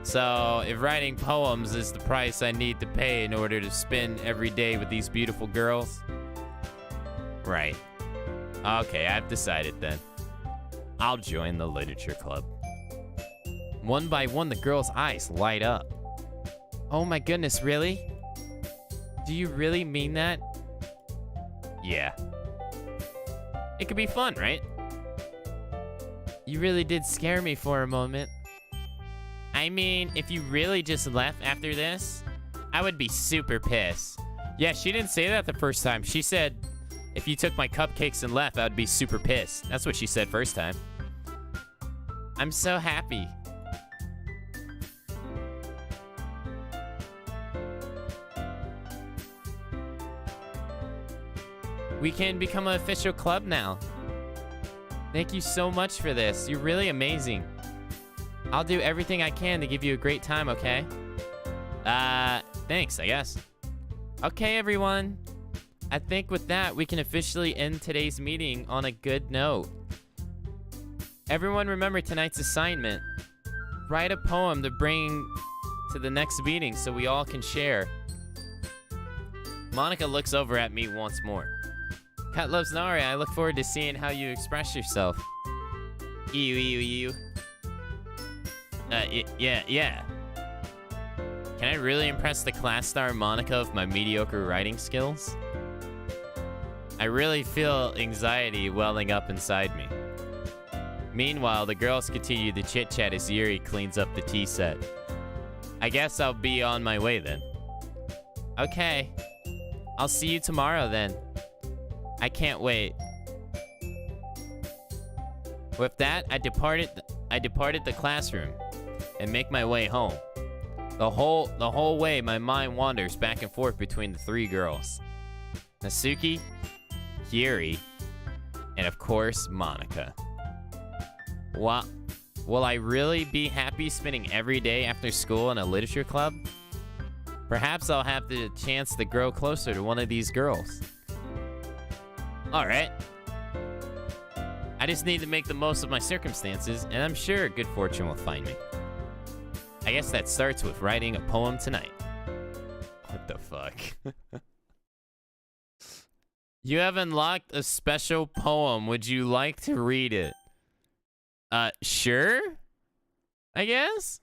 So, if writing poems is the price I need to pay in order to spend every day with these beautiful girls... Right. Okay, I've decided then. I'll join the literature club. One by one, the girls' eyes light up. Oh my goodness, really? Do you really mean that? Yeah. It could be fun, right? You really did scare me for a moment. I mean, if you really just left after this, I would be super pissed. Yeah, she didn't say that the first time. She said, if you took my cupcakes and left, I would be super pissed. That's what she said first time. I'm so happy. We can become an official club now. Thank you so much for this. You're really amazing. I'll do everything I can to give you a great time, okay? Thanks, I guess. Okay, everyone. I think with that, we can officially end today's meeting on a good note. Everyone remember tonight's assignment. Write a poem to bring to the next meeting so we all can share. Monica looks over at me once more. Cat loves Nari. I look forward to seeing how you express yourself. Ew. Yeah. Can I really impress the class star Monica with my mediocre writing skills? I really feel anxiety welling up inside me. Meanwhile, the girls continue to chit-chat as Yuri cleans up the tea set. I guess I'll be on my way then. Okay. I'll see you tomorrow then. I can't wait. With that, I departed the classroom and make my way home. The whole way, my mind wanders back and forth between the 3 girls. Natsuki, Yuri, and of course, Monica. Will I really be happy spending every day after school in a literature club? Perhaps I'll have the chance to grow closer to one of these girls. Alright. I just need to make the most of my circumstances, and I'm sure good fortune will find me. I guess that starts with writing a poem tonight. What the fuck? You have unlocked a special poem. Would you like to read it? Sure? I guess?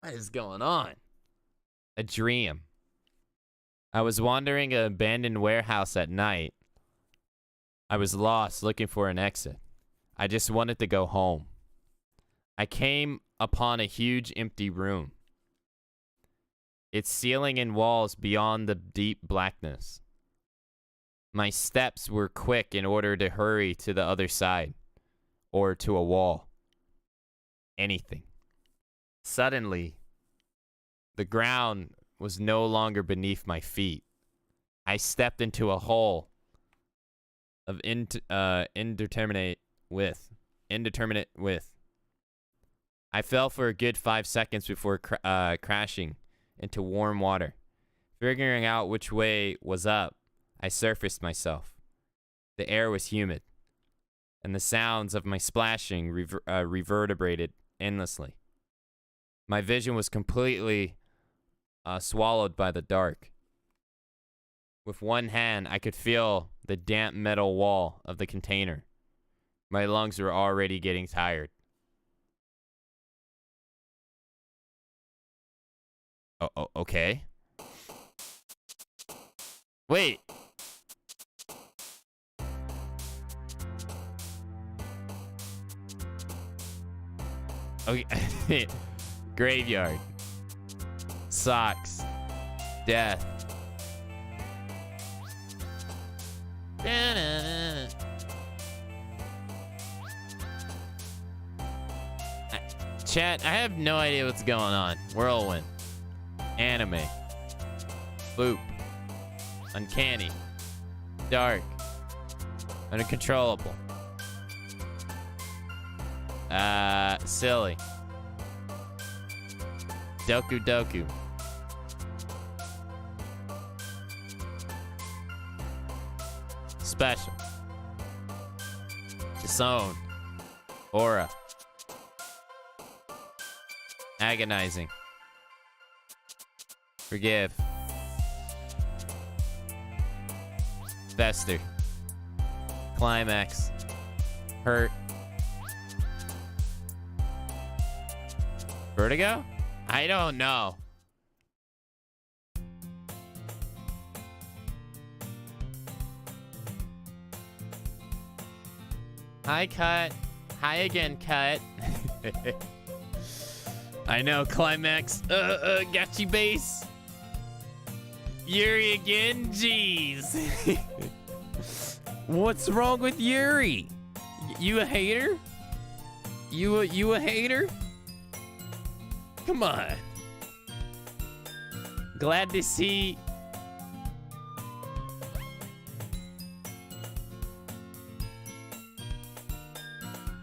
What is going on? A dream. I was wandering an abandoned warehouse at night. I was lost, looking for an exit. I just wanted to go home. I came upon a huge empty room. Its ceiling and walls beyond the deep blackness. My steps were quick in order to hurry to the other side. Or to a wall. Anything. Suddenly, the ground was no longer beneath my feet. I stepped into a hole of indeterminate width. I fell for a good 5 seconds before crashing into warm water. Figuring out which way was up, I surfaced myself. The air was humid, and the sounds of my splashing reverberated endlessly. My vision was completely swallowed by the dark. With one hand, I could feel the damp metal wall of the container. My lungs were already getting tired. Oh, okay. Wait. Okay. Graveyard. Socks. Death. Chat, I have no idea what's going on. Whirlwind. Anime. Boop. Uncanny. Dark. Uncontrollable. Silly. Doku Doku. Special. Disowned. Aura. Agonizing. Forgive. Fester. Climax. Hurt. Vertigo? I don't know. Hi, Cut. Hi again, Cut. I know, Climax. Got you, base. Yuri again? Jeez. What's wrong with Yuri? You a hater? You a hater? Come on. Glad to see.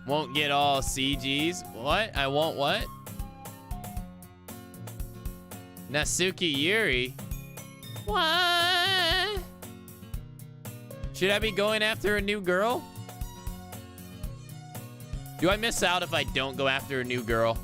Won't get all CGs. What? I won't what? Nasuki Yuri? What? Should I be going after a new girl? Do I miss out if I don't go after a new girl?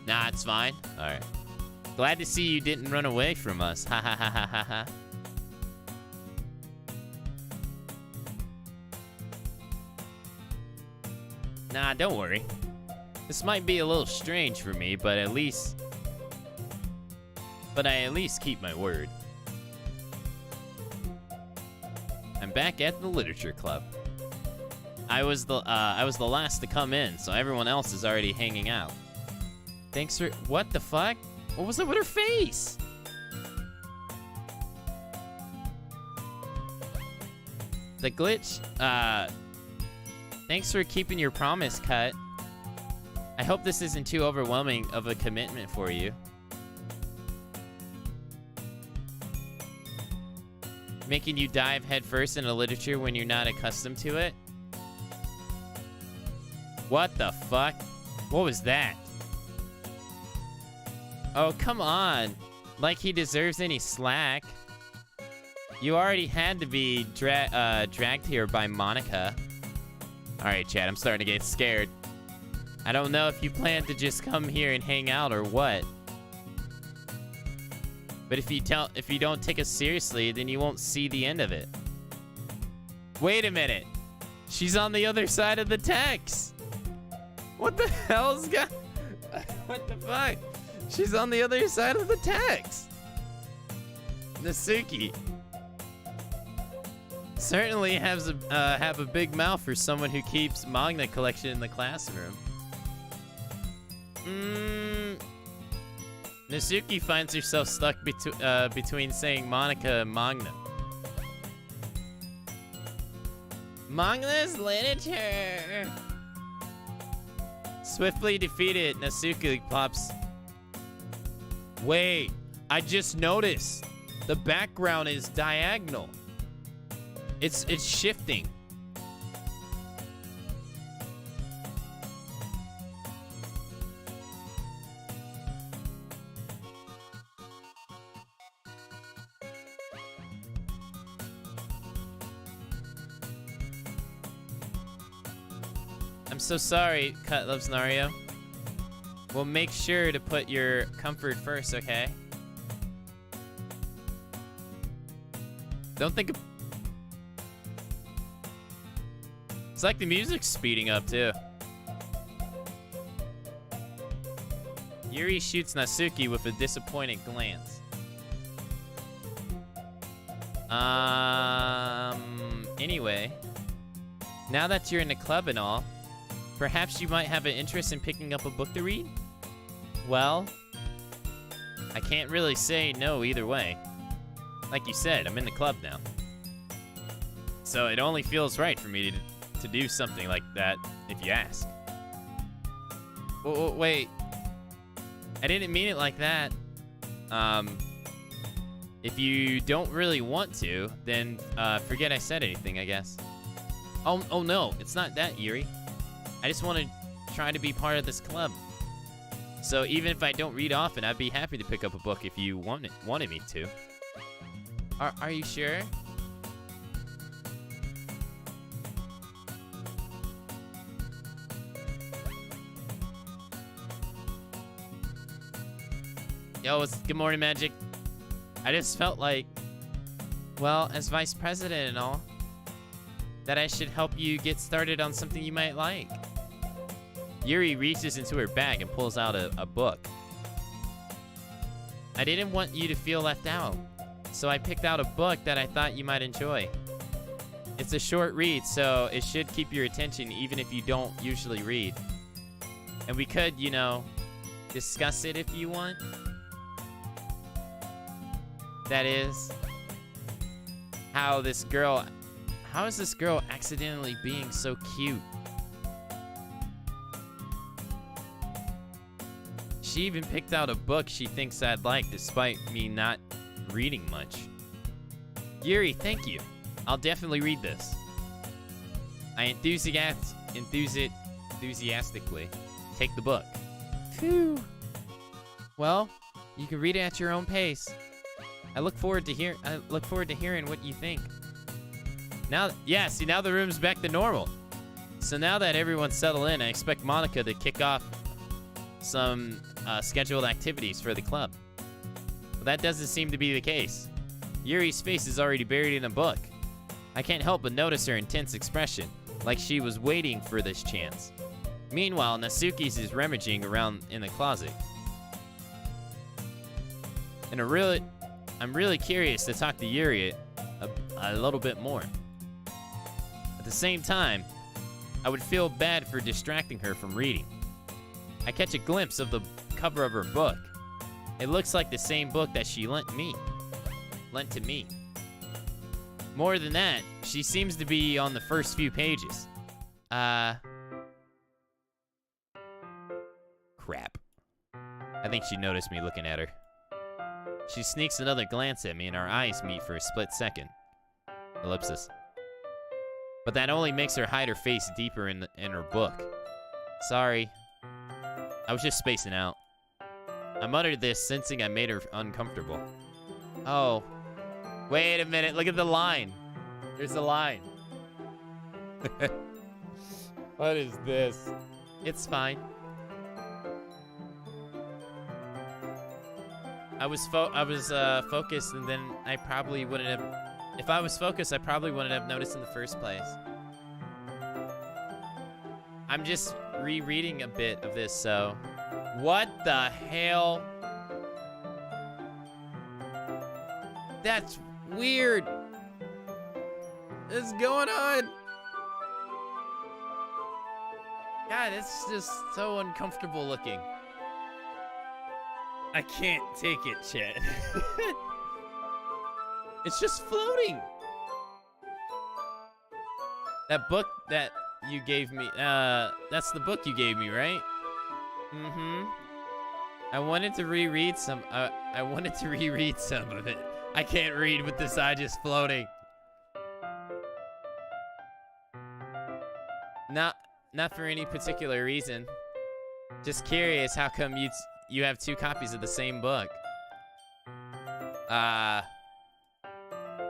Nah, it's fine. All right. Glad to see you didn't run away from us. Ha ha ha ha ha ha. Nah, don't worry. This might be a little strange for me, but I at least keep my word. I'm back at the Literature Club. I was the last to come in, so everyone else is already hanging out. Thanks for what the fuck? What was up with her face? The glitch. Thanks for keeping your promise, Cut. I hope this isn't too overwhelming of a commitment for you. Making you dive headfirst into literature when you're not accustomed to it? What the fuck? What was that? Oh, come on. Like he deserves any slack. You already had to be dragged here by Monica. Alright, chat, I'm starting to get scared. I don't know if you plan to just come here and hang out or what. But if you don't take us seriously, then you won't see the end of it. Wait a minute. She's on the other side of the text. What the hell's got? What the fuck? She's on the other side of the text. Natsuki certainly have a big mouth for someone who keeps manga collection in the classroom. Natsuki finds herself stuck between saying Monica and Magna. Magna's literature. Swiftly defeated, Natsuki plops. Wait, I just noticed. The background is diagonal. It's shifting. I'm so sorry, Cut Loves Nario. We'll make sure to put your comfort first, okay? Don't think of... It's like the music's speeding up, too. Yuri shoots Natsuki with a disappointed glance. Anyway. Now that you're in the club and all, perhaps you might have an interest in picking up a book to read? Well, I can't really say no either way. Like you said, I'm in the club now. So it only feels right for me to do something like that if you ask. Wait. I didn't mean it like that. If you don't really want to, then forget I said anything, I guess. Oh no, it's not that, Yuri. I just want to try to be part of this club. So even if I don't read often, I'd be happy to pick up a book if you wanted me to. Are you sure? Yo, good morning, Magic. I just felt like, well, as vice president and all, that I should help you get started on something you might like. Yuri reaches into her bag and pulls out a book. I didn't want you to feel left out, so I picked out a book that I thought you might enjoy. It's a short read, so it should keep your attention even if you don't usually read. And we could, you know, discuss it if you want. That is, how is this girl accidentally being so cute? She even picked out a book she thinks I'd like despite me not reading much. Yuri, thank you. I'll definitely read this. I enthusiastically take the book. Phew. Well, you can read it at your own pace. I look forward to hearing what you think. Now the room's back to normal. So now that everyone's settled in, I expect Monica to kick off some scheduled activities for the club. But that doesn't seem to be the case. Yuri's face is already buried in a book. I can't help but notice her intense expression, like she was waiting for this chance. Meanwhile, Natsuki's is rummaging around in the closet. And I'm really curious to talk to Yuri a little bit more. At the same time, I would feel bad for distracting her from reading. I catch a glimpse of the cover of her book. It looks like the same book that she lent to me. More than that, she seems to be on the first few pages. Crap. I think she noticed me looking at her. She sneaks another glance at me and our eyes meet for a split second. Ellipsis. But that only makes her hide her face deeper in her book. Sorry. I was just spacing out. I muttered this, sensing I made her uncomfortable. Oh. Wait a minute, look at the line. There's a line. What is this? It's fine. I was focused, and then I probably wouldn't have. If I was focused, I probably wouldn't have noticed in the first place. I'm just rereading a bit of this, so. What the hell? That's weird. What's going on? God, it's just so uncomfortable looking. I can't take it, Chet. It's just floating. That book that you gave me, that's the book you gave me, right? Mm-hmm. I wanted to reread some of it. I can't read with this eye just floating. Not for any particular reason. Just curious, how come you have 2 copies of the same book?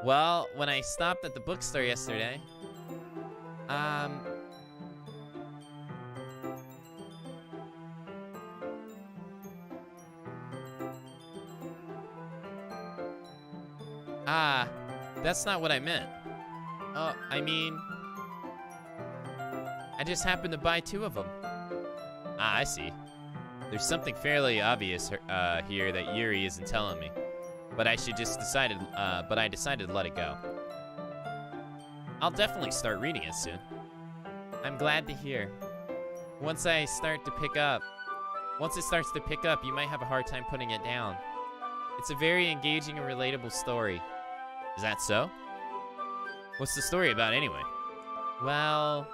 Well, when I stopped at the bookstore yesterday, that's not what I meant. Oh, I mean, I just happened to buy 2 of them. I see. There's something fairly obvious here that Yuri isn't telling me, but I decided to let it go. I'll definitely start reading it soon. I'm glad to hear. Once it starts to pick up, you might have a hard time putting it down. It's a very engaging and relatable story. Is that so? What's the story about anyway? Well,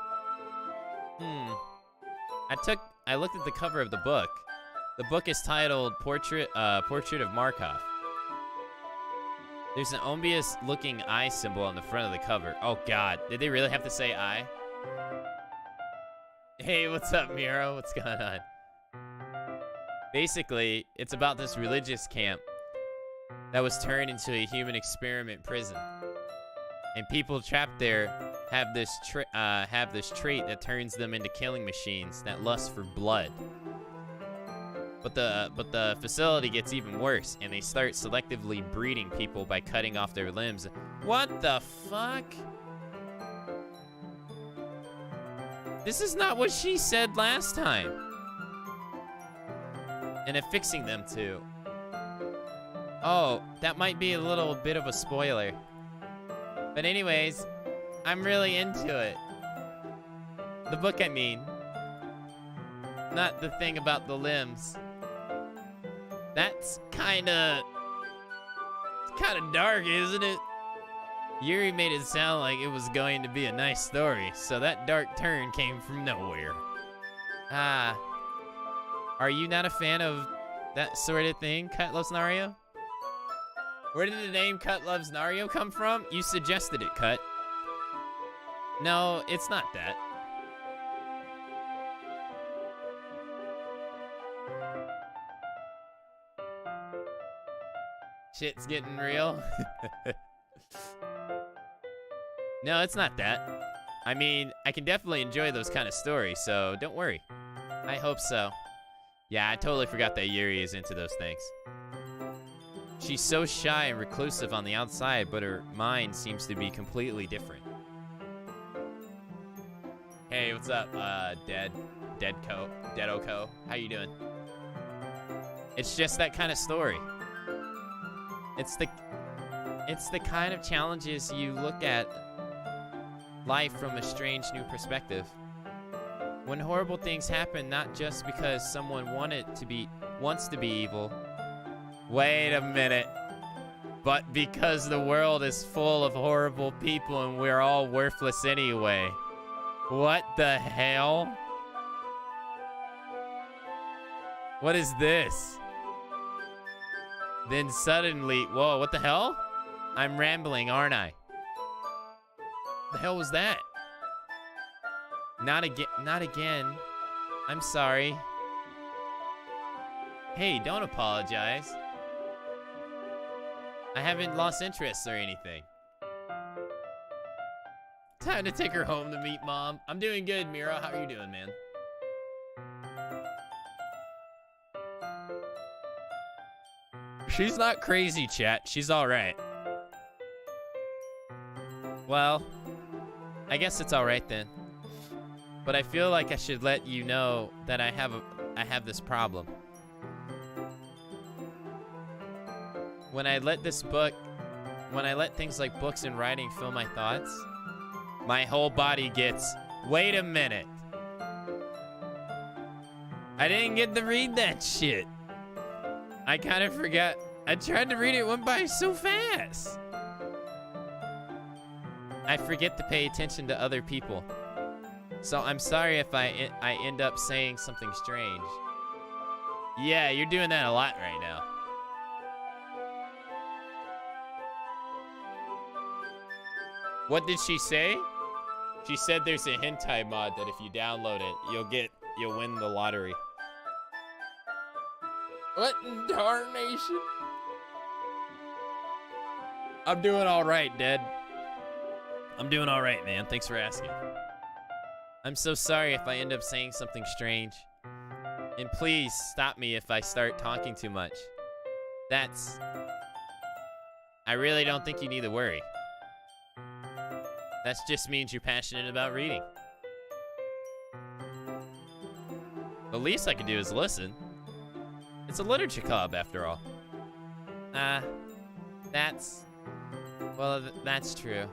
I looked at the cover of the book. The book is titled Portrait of Markov. There's an ominous-looking eye symbol on the front of the cover. Oh God, did they really have to say eye? Hey, what's up, Miro? What's going on? Basically, it's about this religious camp that was turned into a human experiment prison. And people trapped there have this trait that turns them into killing machines that lust for blood. But the facility gets even worse, and they start selectively breeding people by cutting off their limbs. What the fuck? This is not what she said last time. And affixing them too. Oh, that might be a little bit of a spoiler. But anyways, I'm really into it. The book, I mean. Not the thing about the limbs. That's kinda dark, isn't it? Yuri made it sound like it was going to be a nice story, so that dark turn came from nowhere. Are you not a fan of that sort of thing, Cut Loves Nario? Where did the name Cut Loves Nario come from? You suggested it, Cut. No, it's not that. Shit's getting real. No, it's not that. I mean, I can definitely enjoy those kind of stories, so don't worry. I hope so. Yeah, I totally forgot that Yuri is into those things. She's so shy and reclusive on the outside, but her mind seems to be completely different. Hey, what's up, Deadoko? How you doing? It's just that kind of story. It's the kind of challenges you look at life from a strange new perspective. When horrible things happen, not just because someone wants to be evil. Wait a minute. But because the world is full of horrible people and we're all worthless anyway. What the hell? What is this? Then suddenly, whoa, what the hell? I'm rambling, aren't I? The hell was that? Not again. I'm sorry. Hey, don't apologize. I haven't lost interest or anything. Time to take her home to meet Mom. I'm doing good, Mira. How are you doing, man? She's not crazy, chat. She's all right. Well, I guess it's all right then. But I feel like I should let you know that I have this problem. When I let things like books and writing fill my thoughts, my whole body gets, wait a minute. I didn't get to read that shit. I kind of forgot. I tried to read it, went by so fast. I forget to pay attention to other people. So I'm sorry if I end up saying something strange. Yeah, you're doing that a lot right now. What did she say? She said there's a hentai mod that if you download it, you'll win the lottery. What in darnation? I'm doing all right, Dad. I'm doing all right, man. Thanks for asking. I'm so sorry if I end up saying something strange. And please stop me if I start talking too much. I really don't think you need to worry. That just means you're passionate about reading. The least I can do is listen. It's a literature club, after all. That's true.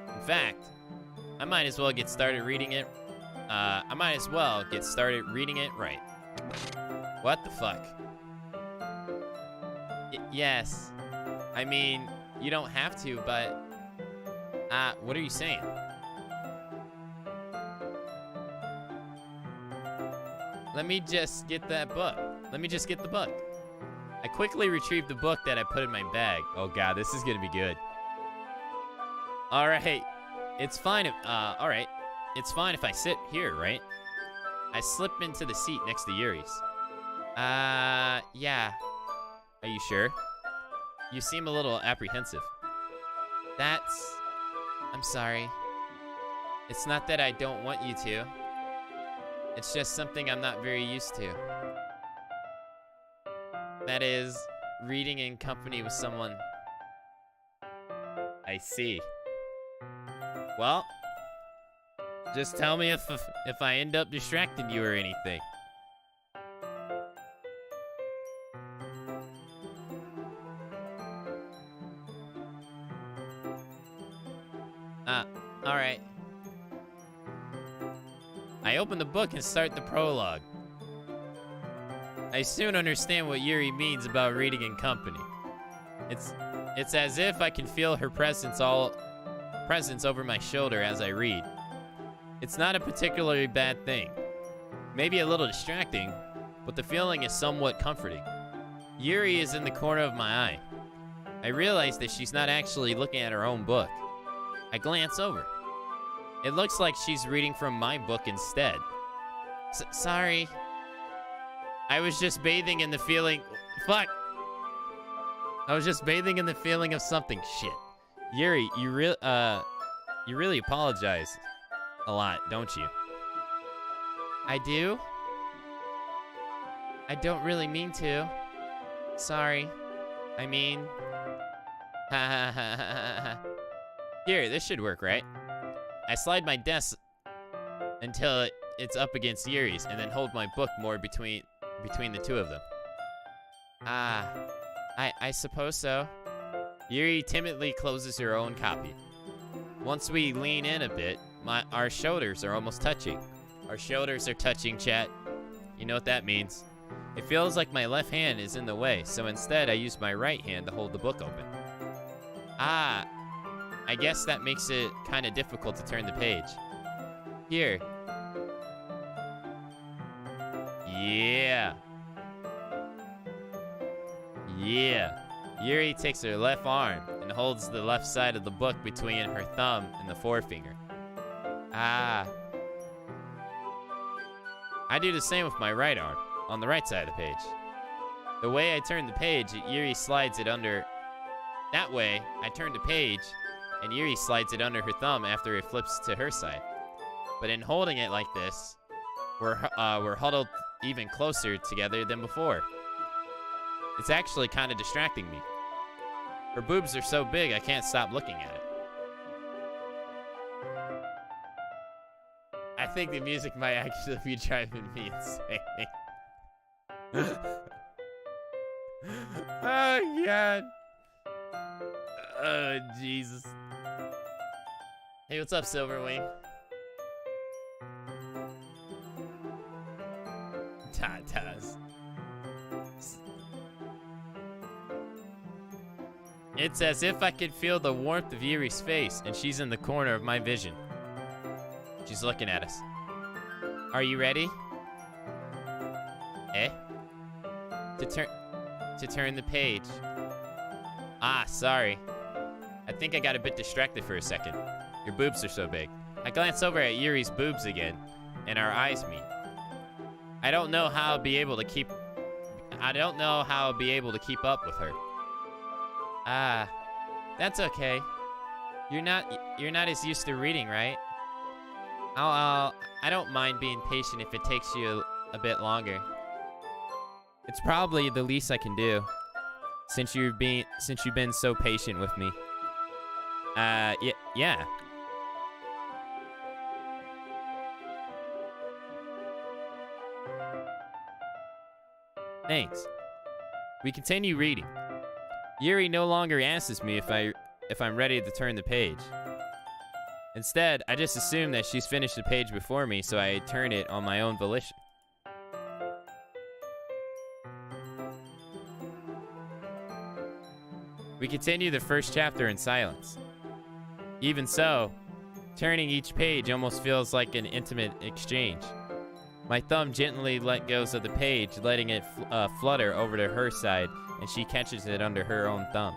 In fact, I might as well get started reading it. Right. What the fuck? Yes. I mean, you don't have to, but... what are you saying? Let me just get that book. Let me just get the book. I quickly retrieved the book that I put in my bag. Oh god, this is gonna be good. Alright. It's fine if, alright. It's fine if I sit here, right? I slip into the seat next to Yuri's. Yeah. Are you sure? You seem a little apprehensive. I'm sorry. It's not that I don't want you to. It's just something I'm not very used to. That is, reading in company with someone. I see. Well, just tell me if I end up distracting you or anything. Alright. I open the book and start the prologue. I soon understand what Yuri means about reading in company. It's as if I can feel her presence over my shoulder as I read. It's not a particularly bad thing. Maybe a little distracting, but the feeling is somewhat comforting. Yuri is in the corner of my eye. I realize that she's not actually looking at her own book. I glance over. It looks like she's reading from my book instead. Sorry. I was just bathing in the feeling... Fuck! I was just bathing in the feeling of something. Shit. Yuri, you really apologize a lot, don't you? I do? I don't really mean to. Sorry. I mean... Ha ha ha ha ha. Here, this should work, right? I slide my desk until it's up against Yuri's, and then hold my book more between the two of them. I suppose so. Yuri timidly closes her own copy. Once we lean in a bit, our shoulders are almost touching. Our shoulders are touching, chat. You know what that means. It feels like my left hand is in the way, so instead I use my right hand to hold the book open. I guess that makes it kind of difficult to turn the page. Here. Yeah. Yeah. Yuri takes her left arm and holds the left side of the book between her thumb and the forefinger. I do the same with my right arm, on the right side of the page. The way I turn the page, Yuri slides it under... That way, I turn the page, and Yuri slides it under her thumb after it flips to her side. But in holding it like this, we're huddled even closer together than before. It's actually kind of distracting me. Her boobs are so big, I can't stop looking at it. I think the music might actually be driving me insane. Oh, God. Oh, Jesus. Hey, what's up, Silverwing? Tatas. It's as if I could feel the warmth of Yuri's face, and she's in the corner of my vision. She's looking at us. Are you ready? Eh? To turn the page. Ah, sorry. I think I got a bit distracted for a second. Your boobs are so big. I glance over at Yuri's boobs again, and our eyes meet. I don't know how I'll be able to keep up with her. Ah, that's okay. You're not as used to reading, right? I don't mind being patient if it takes you a bit longer. It's probably the least I can do, since you've been so patient with me. Yeah. Thanks. We continue reading. Yuri no longer asks me if I'm ready to turn the page. Instead, I just assume that she's finished the page before me, so I turn it on my own volition. We continue the first chapter in silence. Even so, turning each page almost feels like an intimate exchange. My thumb gently let go of the page, letting it flutter over to her side, and she catches it under her own thumb.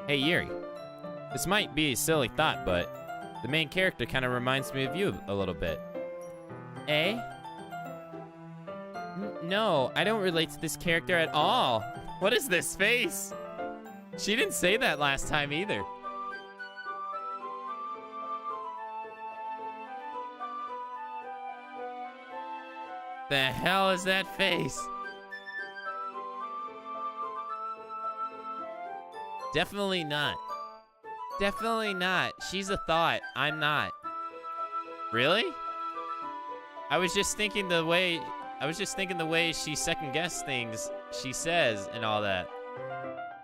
Hey, Yuri. This might be a silly thought, but the main character kind of reminds me of you a little bit. Eh? No, I don't relate to this character at all. What is this face? She didn't say that last time either. The hell is that face? Definitely not. Definitely not. She's a thought. I'm not. Really? I was just thinking the way she second guessed things she says and all that.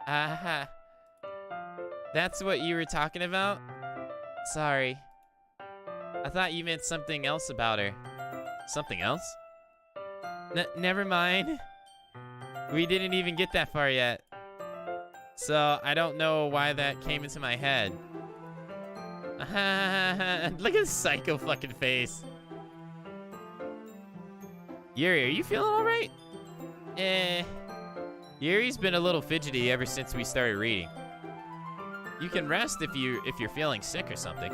Aha. That's what you were talking about? Sorry. I thought you meant something else about her. Something else? Never mind. We didn't even get that far yet. So I don't know why that came into my head. Look at his psycho fucking face. Yuri, are you feeling alright? Yuri's been a little fidgety ever since we started reading. You can rest if you're feeling sick or something.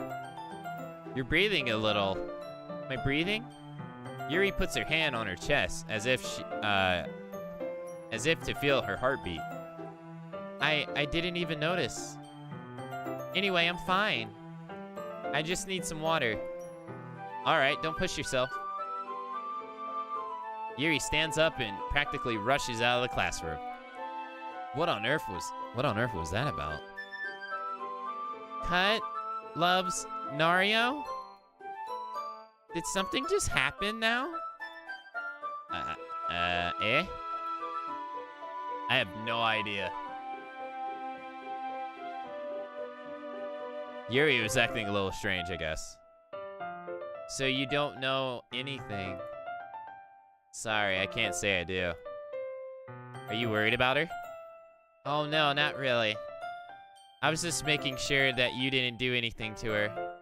You're breathing a little. Am I breathing? Yuri puts her hand on her chest as if to feel her heartbeat. I didn't even notice. Anyway, I'm fine. I just need some water. All right, don't push yourself. Yuri stands up and practically rushes out of the classroom. What on earth was that about? Cut loves Nario? Did something just happen now? Eh? I have no idea. Yuri was acting a little strange, I guess. So you don't know anything? Sorry, I can't say I do. Are you worried about her? Oh no, not really. I was just making sure that you didn't do anything to her.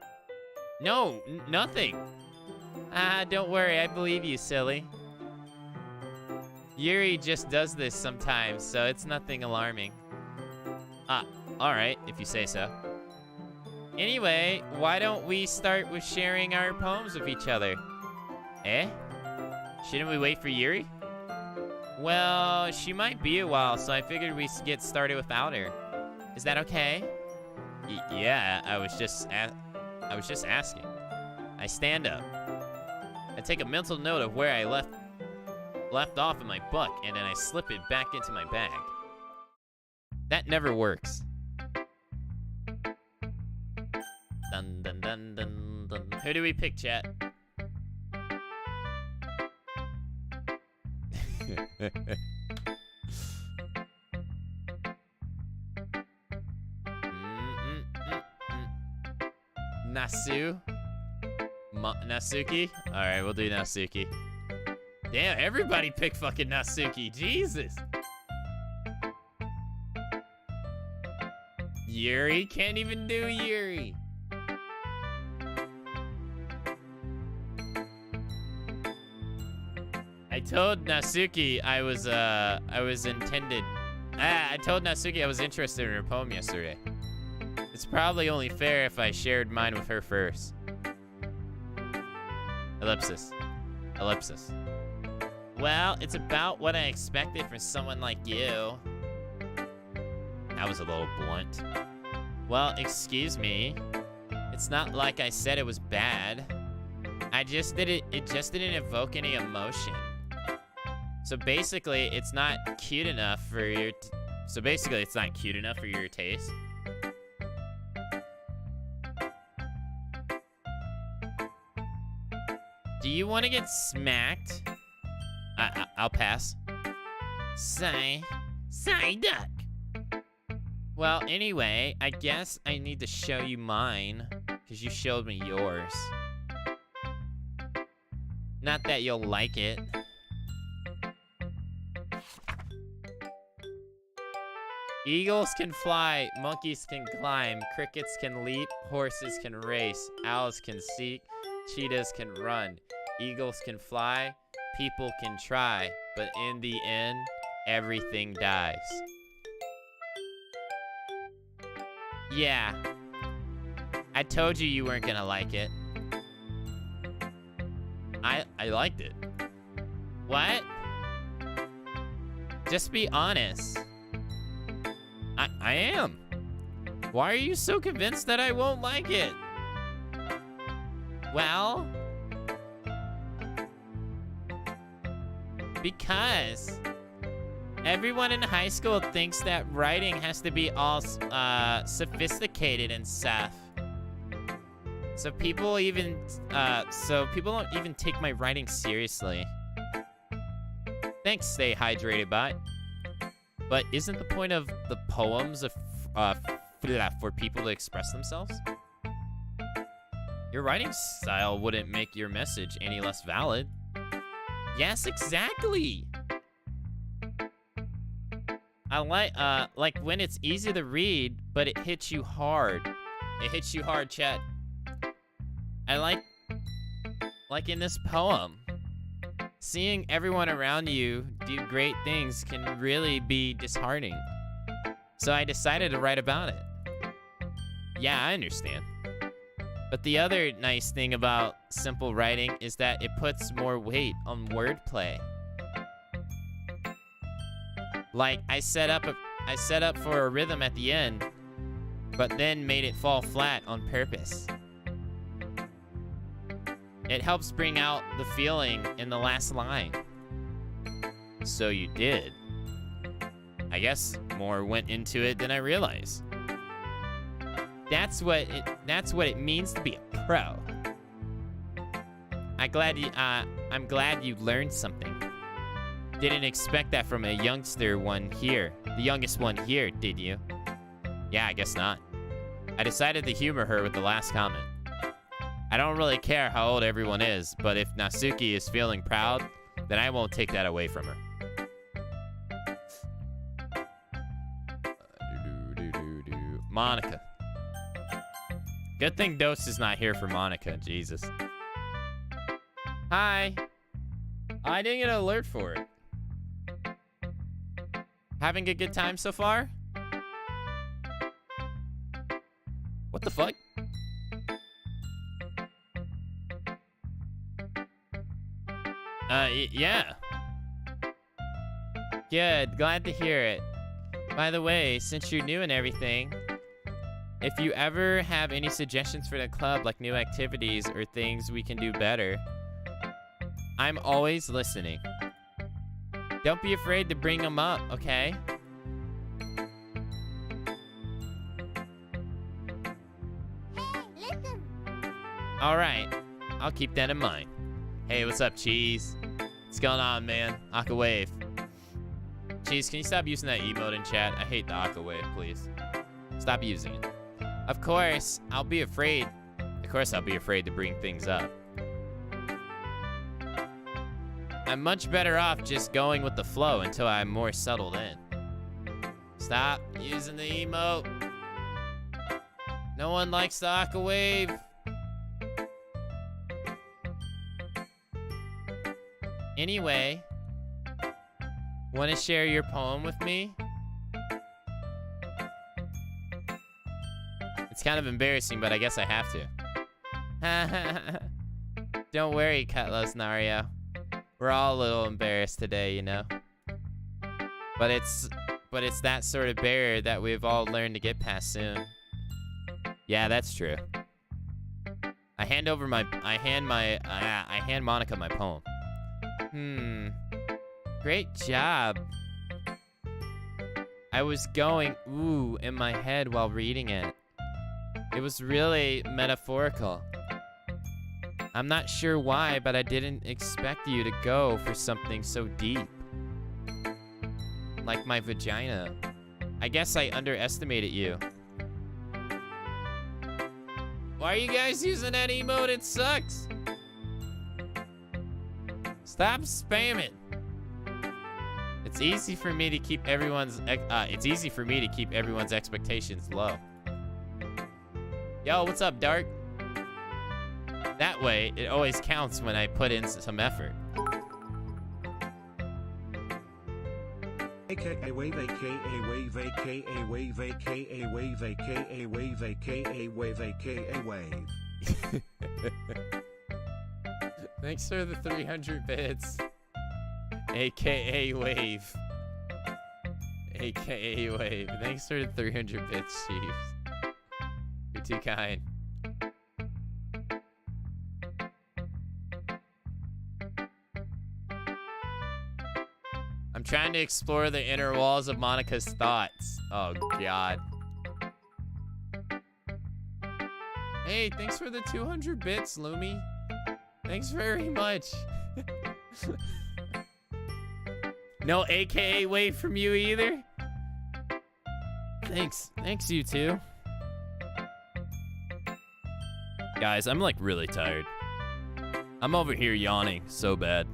No, nothing. Don't worry, I believe you, silly. Yuri just does this sometimes, so it's nothing alarming. Alright, if you say so. Anyway, why don't we start with sharing our poems with each other? Eh? Shouldn't we wait for Yuri? Well, she might be a while, so I figured we should get started without her. Is that okay? Yeah, I was just asking. I stand up. I take a mental note of where I left left off in my book, and then I slip it back into my bag. That never works. Dun dun dun dun dun. Who do we pick, chat? Nasu? Nasuki? Alright, we'll do Nasuki. Damn, everybody pick fucking Nasuki. Jesus. Yuri? Can't even do Yuri. I told Nasuki I was interested in her poem yesterday. It's probably only fair if I shared mine with her first. Ellipsis. Ellipsis. Well, it's about what I expected from someone like you. That was a little blunt. Well, excuse me. It's not like I said it was bad. It just didn't evoke any emotion. So basically, it's not cute enough for your taste. Do you want to get smacked? I'll pass. Sigh duck. Well, anyway, I guess I need to show you mine, because you showed me yours. Not that you'll like it. Eagles can fly, monkeys can climb, crickets can leap, horses can race, owls can seek, cheetahs can run, eagles can fly, people can try, but in the end, everything dies. Yeah. I told you weren't gonna like it. I liked it. What? Just be honest. I am. Why are you so convinced that I won't like it? Well, because everyone in high school thinks that writing has to be all sophisticated and stuff. So people don't even take my writing seriously. Thanks, Stay Hydrated Bot. But isn't the point of the poems for people to express themselves? Your writing style wouldn't make your message any less valid. Yes, exactly. I like when it's easy to read, but it hits you hard. It hits you hard, chat. I like in this poem. Seeing everyone around you do great things can really be disheartening. So I decided to write about it. Yeah, I understand. But the other nice thing about simple writing is that it puts more weight on wordplay. Like, I set up for a rhythm at the end, but then made it fall flat on purpose. It helps bring out the feeling in the last line. So you did. I guess more went into it than I realized. That's what it means to be a pro. I'm glad you learned something. Didn't expect that from a youngster one here. The youngest one here, did you? Yeah, I guess not. I decided to humor her with the last comment. I don't really care how old everyone is, but if Nasuki is feeling proud, then I won't take that away from her. Monica. Good thing Dose is not here for Monica, Jesus. Hi. I didn't get an alert for it. Having a good time so far? What the fuck? Yeah. Good, glad to hear it. By the way, since you're new and everything, if you ever have any suggestions for the club, like new activities or things we can do better, I'm always listening. Don't be afraid to bring them up, okay? Hey, listen. All right, I'll keep that in mind. Hey, what's up, Cheese? What's going on, man? Aka Wave. Cheese, can you stop using that emote in chat? I hate the Aka Wave, please. Stop using it. Of course, I'll be afraid. Of course, I'll be afraid to bring things up. I'm much better off just going with the flow until I'm more settled in. Stop using the emote. No one likes the Aka Wave. Anyway, want to share your poem with me? It's kind of embarrassing, but I guess I have to. Don't worry, Cutlass Nario. We're all a little embarrassed today, you know. But it's that sort of barrier that we've all learned to get past soon. Yeah, that's true. I hand Monica my poem. Great job. I was going ooh in my head while reading it. It was really metaphorical. I'm not sure why, but I didn't expect you to go for something so deep. Like my vagina. I guess I underestimated you. Why are you guys using that emote? It sucks. Stop spamming. It's easy for me to keep everyone's expectations low. Yo, what's up, Dark? That way, it always counts when I put in some effort. AKA wave, AKA wave, AKA wave, AKA wave, AKA wave, AKA wave, AKA wave. Thanks for the 300 bits. AKA wave. AKA wave. Thanks for the 300 bits, Chiefs. You're too kind. I'm trying to explore the inner walls of Monica's thoughts. Oh, God. Hey, thanks for the 200 bits, Lumi. Thanks very much. No AKA wave from you either? Thanks. Thanks, you two. Guys, I'm like really tired. I'm over here yawning so bad.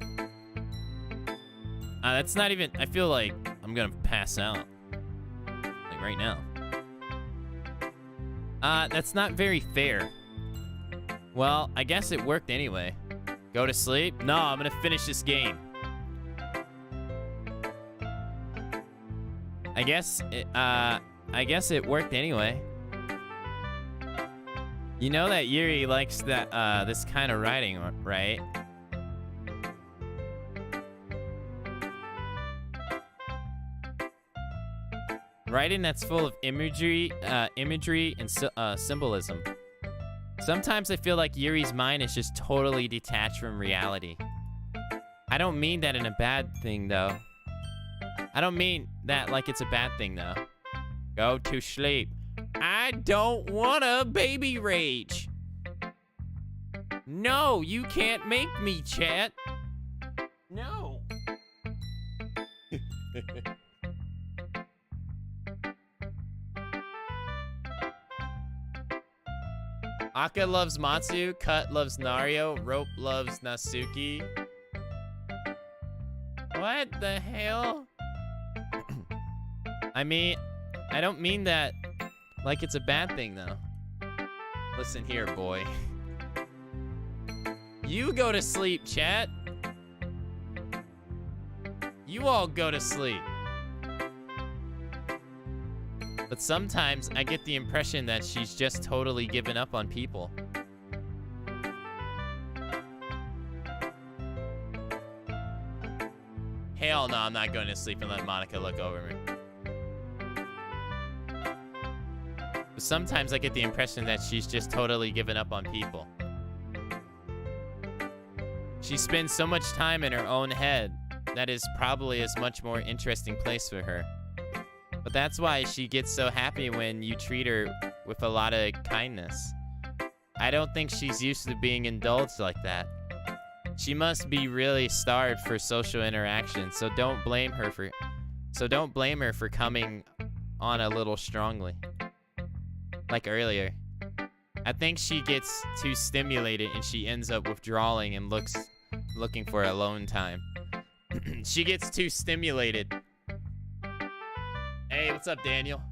That's not even, I feel like I'm gonna pass out. Like right now. That's not very fair. Well, I guess it worked anyway. Go to sleep? No, I'm gonna finish this game. I guess it worked anyway. You know that Yuri likes that this kind of writing, right? Writing that's full of imagery and symbolism. Sometimes I feel like Yuri's mind is just totally detached from reality. I don't mean that in a bad thing, though. I don't mean that like it's a bad thing, though. Go to sleep. I don't wanna baby rage. No, you can't make me, chat. No. Aka loves Matsu, Cut loves Nario, Rope loves Nasuki. What the hell? I mean, I don't mean that like it's a bad thing, though. Listen here, boy. You go to sleep, chat. You all go to sleep. But sometimes I get the impression that she's just totally given up on people. Hell no, I'm not going to sleep and let Monica look over me. But sometimes I get the impression that she's just totally given up on people. She spends so much time in her own head that is probably a much more interesting place for her. But that's why she gets so happy when you treat her with a lot of kindness. I don't think she's used to being indulged like that. She must be really starved for social interaction, so don't blame her for coming on a little strongly. Like earlier. I think she gets too stimulated and she ends up withdrawing and looking for alone time. She gets too stimulated. Hey, what's up, Daniel?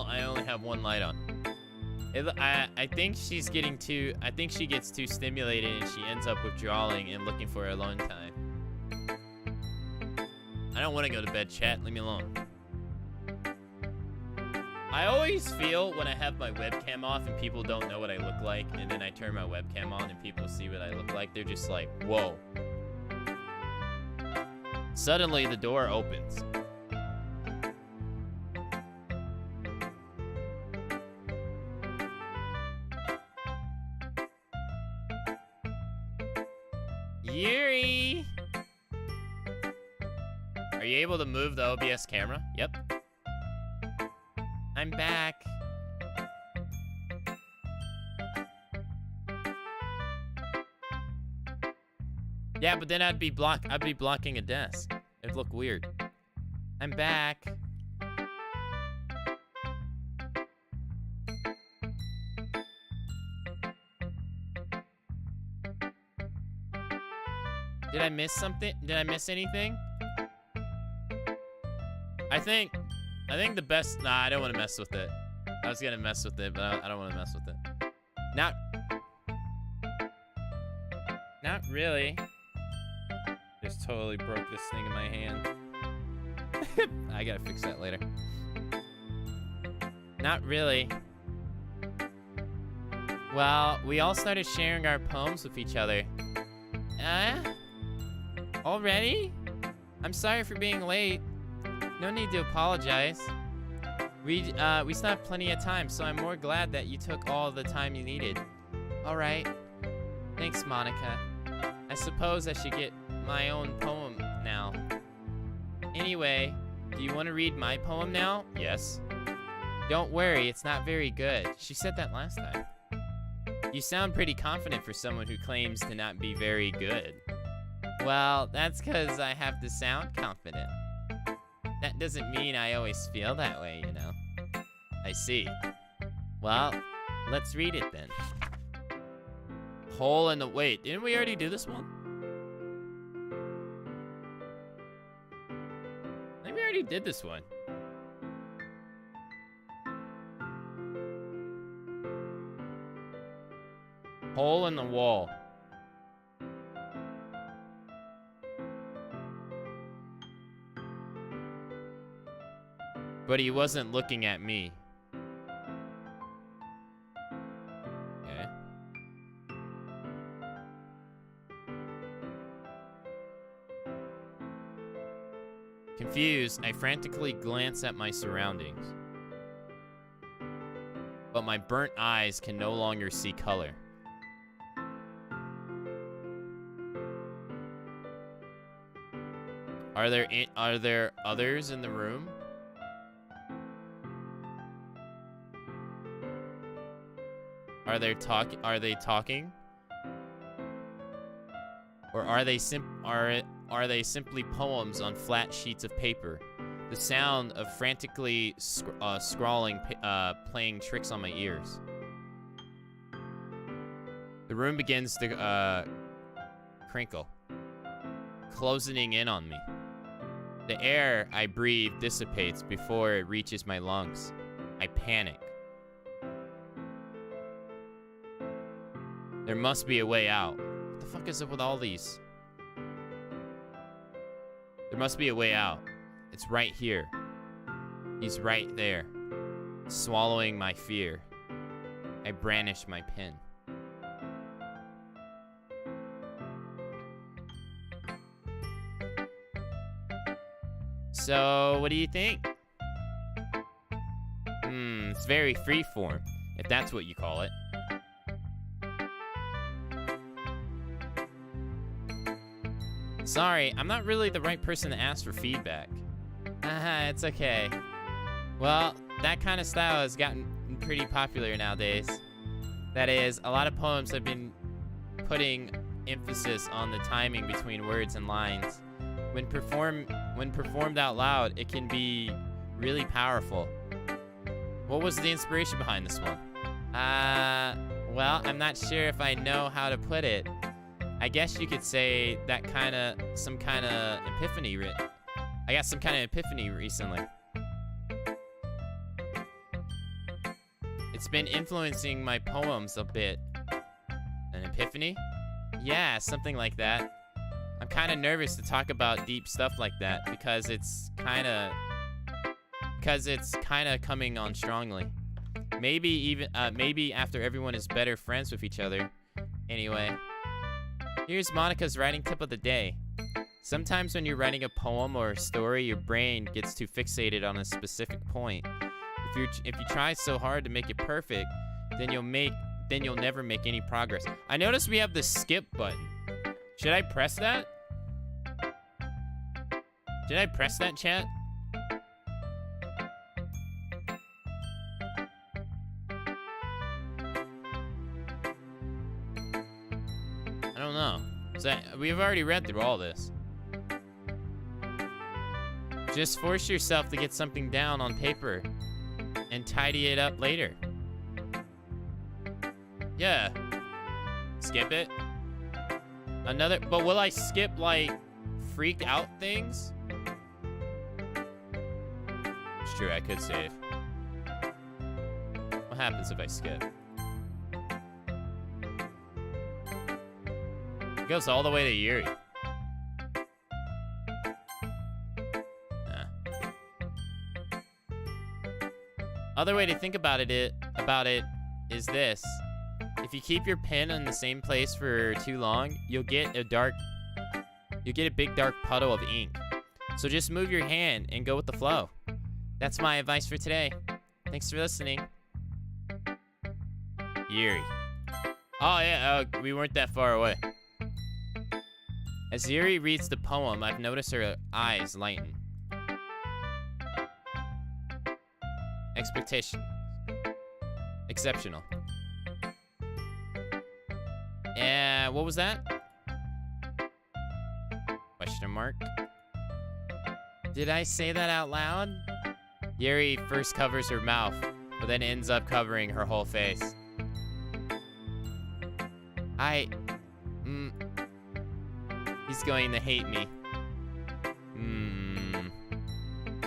I only have one light on. I think she gets too stimulated and she ends up withdrawing and looking for alone time. I don't want to go to bed, chat. Leave me alone. I always feel when I have my webcam off and people don't know what I look like, and then I turn my webcam on and people see what I look like, they're just like, whoa. Suddenly, the door opens. Yuri! Are you able to move the OBS camera? Yep. I'm back. Yeah, but then I'd be blocking a desk. It'd look weird. I'm back. Did I miss something? Did I miss anything? I think the best... Nah, I don't want to mess with it. I was gonna mess with it, but I don't want to mess with it. Not really. Just totally broke this thing in my hand. I gotta fix that later. Not really. Well, we all started sharing our poems with each other. Already? I'm sorry for being late. No need to apologize. We still have plenty of time, so I'm more glad that you took all the time you needed. Alright. Thanks, Monica. I suppose I should get my own poem now. Anyway, do you want to read my poem now? Yes. Don't worry, it's not very good. She said that last time. You sound pretty confident for someone who claims to not be very good. Well, that's because I have to sound confident. That doesn't mean I always feel that way, you know. I see. Well, let's read it then. Hole in the... Wait, didn't we already do this one? I think we already did this one. Hole in the wall. But he wasn't looking at me. Okay. Confused, I frantically glance at my surroundings. But my burnt eyes can no longer see color. Are there others in the room? Are they talking? Or are they simply poems on flat sheets of paper? The sound of frantically scrawling playing tricks on my ears. The room begins to crinkle, closing in on me. The air I breathe dissipates before it reaches my lungs. I panic. There must be a way out. What the fuck is up with all these? There must be a way out. It's right here. He's right there, swallowing my fear. I brandish my pen. So, what do you think? It's very freeform, if that's what you call it. Sorry, I'm not really the right person to ask for feedback. It's okay. Well, that kind of style has gotten pretty popular nowadays. That is, a lot of poems have been putting emphasis on the timing between words and lines. When performed out loud, it can be really powerful. What was the inspiration behind this one? Well, I'm not sure if I know how to put it. I guess you could say that some kind of epiphany. I got some kind of epiphany recently. It's been influencing my poems a bit. An epiphany? Yeah, something like that. I'm kind of nervous to talk about deep stuff like that because it's kind of coming on strongly. Maybe after everyone is better friends with each other. Anyway, here's Monica's writing tip of the day. Sometimes when you're writing a poem or a story, your brain gets too fixated on a specific point. If you try so hard to make it perfect, then you'll never make any progress. I noticed we have the skip button. Should I press that? Did I press that, chat? I don't know. We've already read through all this. Just force yourself to get something down on paper and tidy it up later. Yeah. Skip it. But will I skip, like, freaked out things? It's true, I could save. What happens if I skip? It goes all the way to Yuri. Other way to think about it is this. If you keep your pen in the same place for too long, you'll get a big dark puddle of ink. So just move your hand and go with the flow. That's my advice for today. Thanks for listening. Yuri. Oh yeah, we weren't that far away. As Yuri reads the poem, I've noticed her eyes lighten. Expectation. Exceptional. What was that? Question mark. Did I say that out loud? Yuri first covers her mouth, but then ends up covering her whole face. He's going to hate me.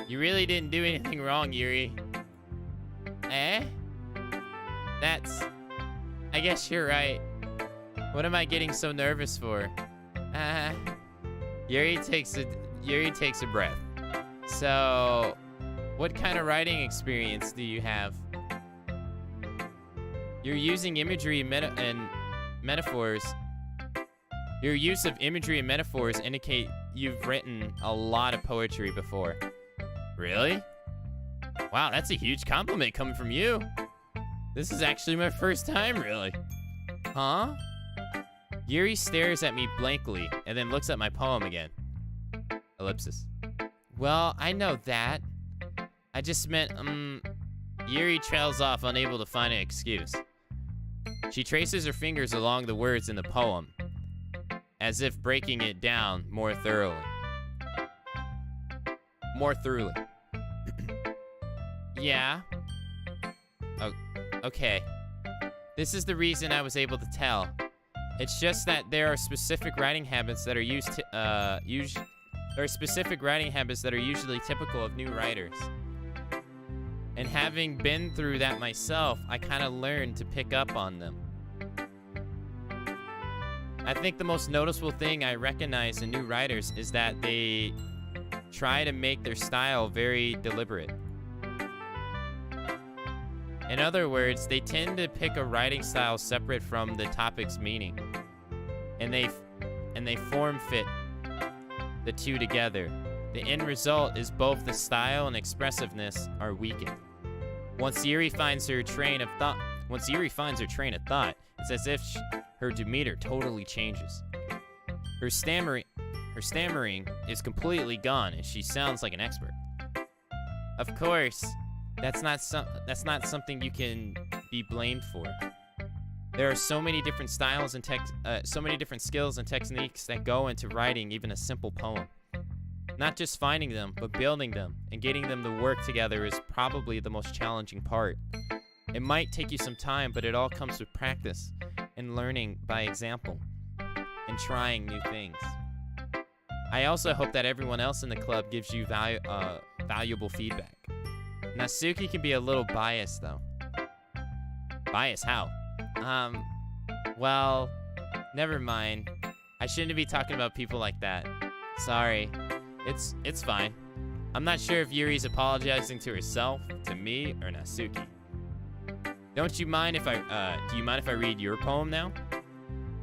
You really didn't do anything wrong, Yuri. I guess you're right. What am I getting so nervous for? Yuri takes a breath. So, what kind of writing experience do you have? You're using imagery and metaphors. Your use of imagery and metaphors indicate you've written a lot of poetry before. Really? Wow, that's a huge compliment coming from you. This is actually my first time, really. Huh? Yuri stares at me blankly and then looks at my poem again. Ellipsis. Well, I know that. I just meant, Yuri trails off, unable to find an excuse. She traces her fingers along the words in the poem, as if breaking it down more thoroughly. Yeah. Oh, okay. This is the reason I was able to tell. It's just that there are specific writing habits that are usually typical of new writers. And having been through that myself, I kind of learned to pick up on them. I think the most noticeable thing I recognize in new writers is that they try to make their style very deliberate. In other words, they tend to pick a writing style separate from the topic's meaning, and they form fit the two together, The end result is both the style and expressiveness are weakened. Once Yuri finds her train of thought, it's as if her demeanor totally changes. Her stammering is completely gone, and she sounds like an expert. Of course, that's not something you can be blamed for. There are so many different styles and so many different skills and techniques that go into writing even a simple poem. Not just finding them, but building them and getting them to work together is probably the most challenging part. It might take you some time, but it all comes with practice and learning by example and trying new things. I also hope that everyone else in the club gives you valuable feedback. Natsuki can be a little biased, though. Biased? How? Well, never mind. I shouldn't be talking about people like that. Sorry. It's fine. I'm not sure if Yuri's apologizing to herself, to me, or Natsuki. Do you mind if I read your poem now?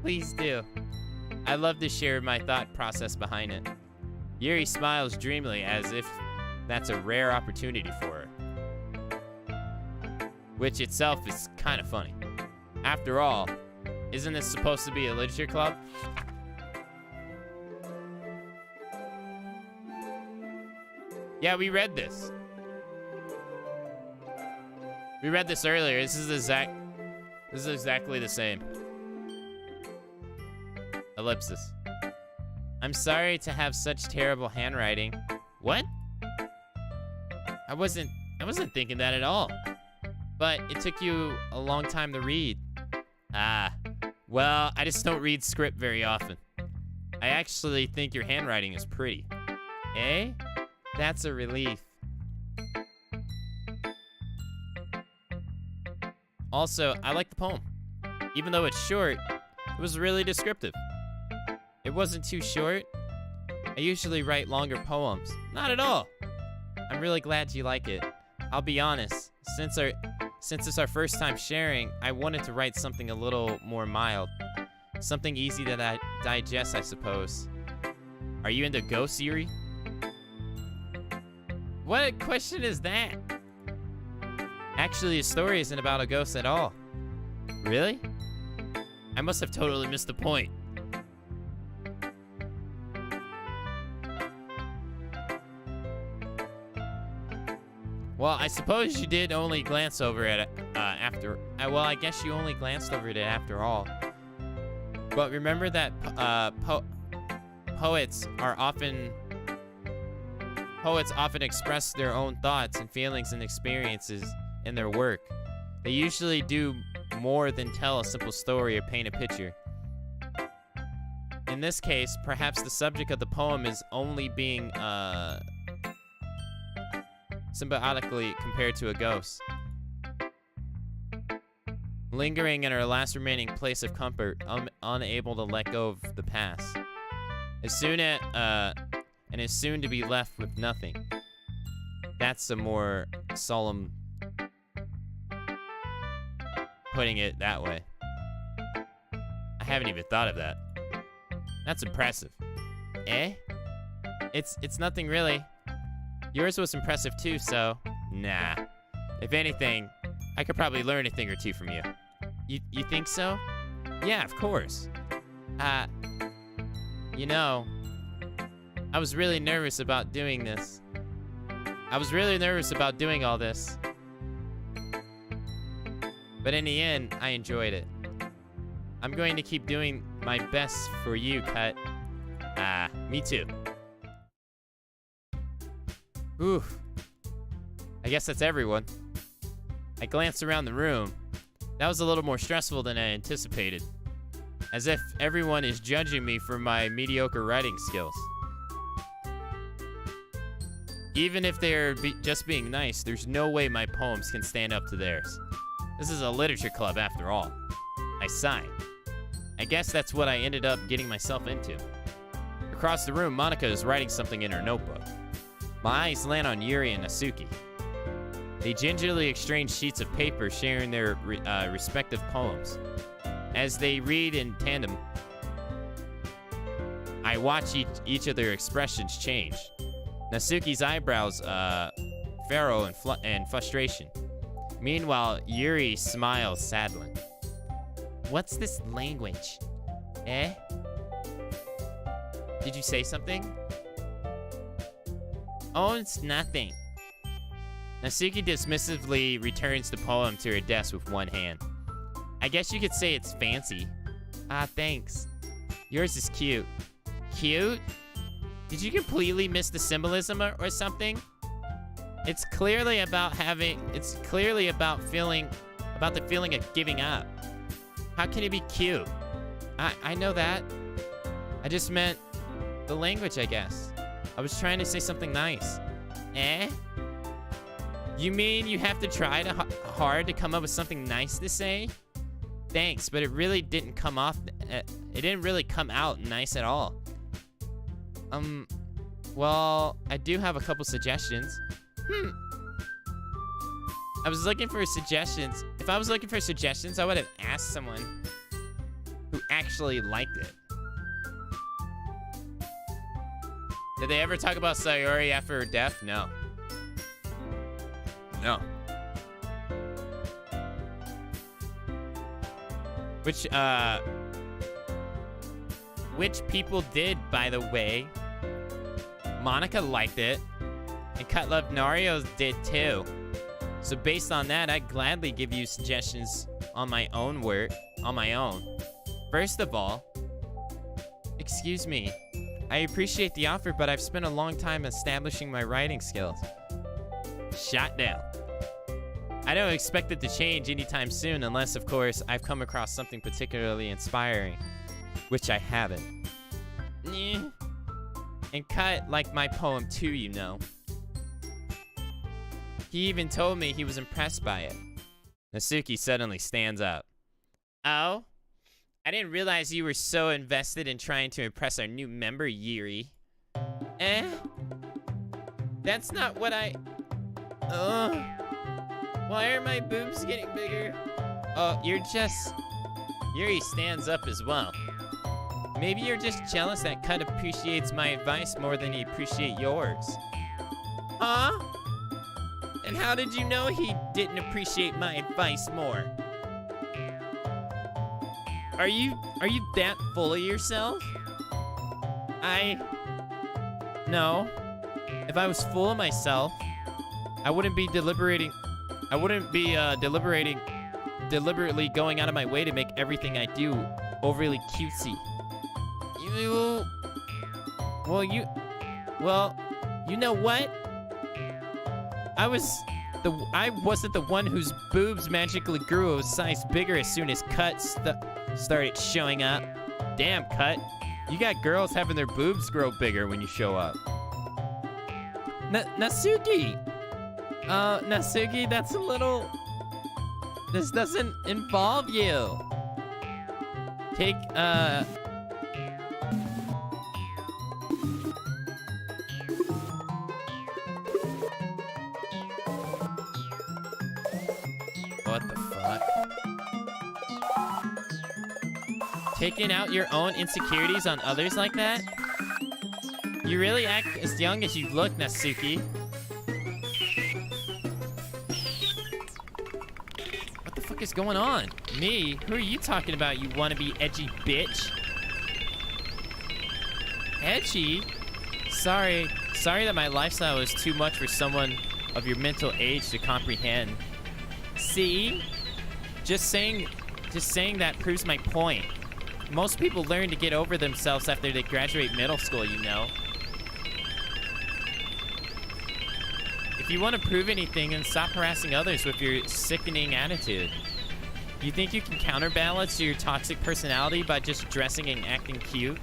Please do. I love to share my thought process behind it. Yuri smiles dreamily as if that's a rare opportunity for her. Which itself is kind of funny. After all, isn't this supposed to be a literature club? Yeah, we read this. We read this earlier. This is exactly the same. Ellipsis. I'm sorry to have such terrible handwriting. What? I wasn't thinking that at all. But it took you a long time to read. Well, I just don't read script very often. I actually think your handwriting is pretty. Eh? That's a relief. Also, I like the poem. Even though it's short, it was really descriptive. It wasn't too short. I usually write longer poems. Not at all. I'm really glad you like it. I'll be honest, since it's our first time sharing, I wanted to write something a little more mild. Something easy to digest, I suppose. Are you into ghosts, Yuri? What question is that? Actually, the story isn't about a ghost at all. Really? I must have totally missed the point. Well, I suppose you did only glance over it after... well, I guess you only glanced over it after all. But remember that poets often express their own thoughts and feelings and experiences in their work. They usually do more than tell a simple story or paint a picture. In this case, perhaps the subject of the poem is only being symbiotically compared to a ghost. Lingering in her last remaining place of comfort, unable to let go of the past. Is soon to be left with nothing. That's a more solemn putting it that way. I haven't even thought of that. That's impressive. Eh? It's nothing really. Yours was impressive too, so nah. If anything, I could probably learn a thing or two from you. You think so? Yeah, of course. You know, I was really nervous about doing this. I was really nervous about doing all this. But in the end, I enjoyed it. I'm going to keep doing my best for you, Cut. Me too. Oof. I guess that's everyone. I glanced around the room. That was a little more stressful than I anticipated. As if everyone is judging me for my mediocre writing skills. Even if they're just being nice, there's no way my poems can stand up to theirs. This is a literature club after all. I sighed. I guess that's what I ended up getting myself into. Across the room, Monica is writing something in her notebook. My eyes land on Yuri and Natsuki. They gingerly exchange sheets of paper, sharing their respective poems. As they read in tandem, I watch each of their expressions change. Natsuki's eyebrows furrow in frustration. Meanwhile, Yuri smiles sadly. What's this language? Eh? Did you say something? Oh, it's nothing. Natsuki dismissively returns the poem to her desk with one hand. I guess you could say it's fancy. Ah, thanks. Yours is cute. Cute? Did you completely miss the symbolism or something? It's clearly about the feeling of giving up. How can it be cute? I know that. I just meant the language, I guess. I was trying to say something nice. Eh? You mean you have to try hard to come up with something nice to say? Thanks, but it really didn't come off. It didn't really come out nice at all. Well, I do have a couple suggestions. I was looking for suggestions. If I was looking for suggestions, I would have asked someone who actually liked it. Did they ever talk about Sayori after her death? No. No. Which people did, by the way. Monica liked it, and Cut Love Nario did too. So based on that, I'd gladly give you suggestions on my own work, on my own. First of all, excuse me, I appreciate the offer, but I've spent a long time establishing my writing skills. Shot down. I don't expect it to change anytime soon, unless, of course, I've come across something particularly inspiring, which I haven't. And Cut liked my poem too, you know. He even told me he was impressed by it. Natsuki suddenly stands up. Oh? I didn't realize you were so invested in trying to impress our new member, Yuri. Eh? That's not what I... Why are my boobs getting bigger? Oh, you're just... Yuri stands up as well. Maybe you're just jealous that Cut appreciates my advice more than he appreciates yours. Huh? And how did you know he didn't appreciate my advice more? Are you that full of yourself? No. If I was full of myself, I wouldn't be deliberately going out of my way to make everything I do overly cutesy. Well, you know what? I wasn't the one whose boobs magically grew a size bigger as soon as Cut started showing up. Damn, Cut. You got girls having their boobs grow bigger when you show up. Natsuki! Natsuki, that's a little... This doesn't involve you. Take, What the fuck? Taking out your own insecurities on others like that? You really act as young as you look, Natsuki. What the fuck is going on? Me? Who are you talking about, you wannabe edgy bitch? Edgy? Sorry that my lifestyle is too much for someone of your mental age to comprehend. See? Just saying that proves my point. Most people learn to get over themselves after they graduate middle school, you know. If you want to prove anything, then stop harassing others with your sickening attitude. You think you can counterbalance your toxic personality by just dressing and acting cute?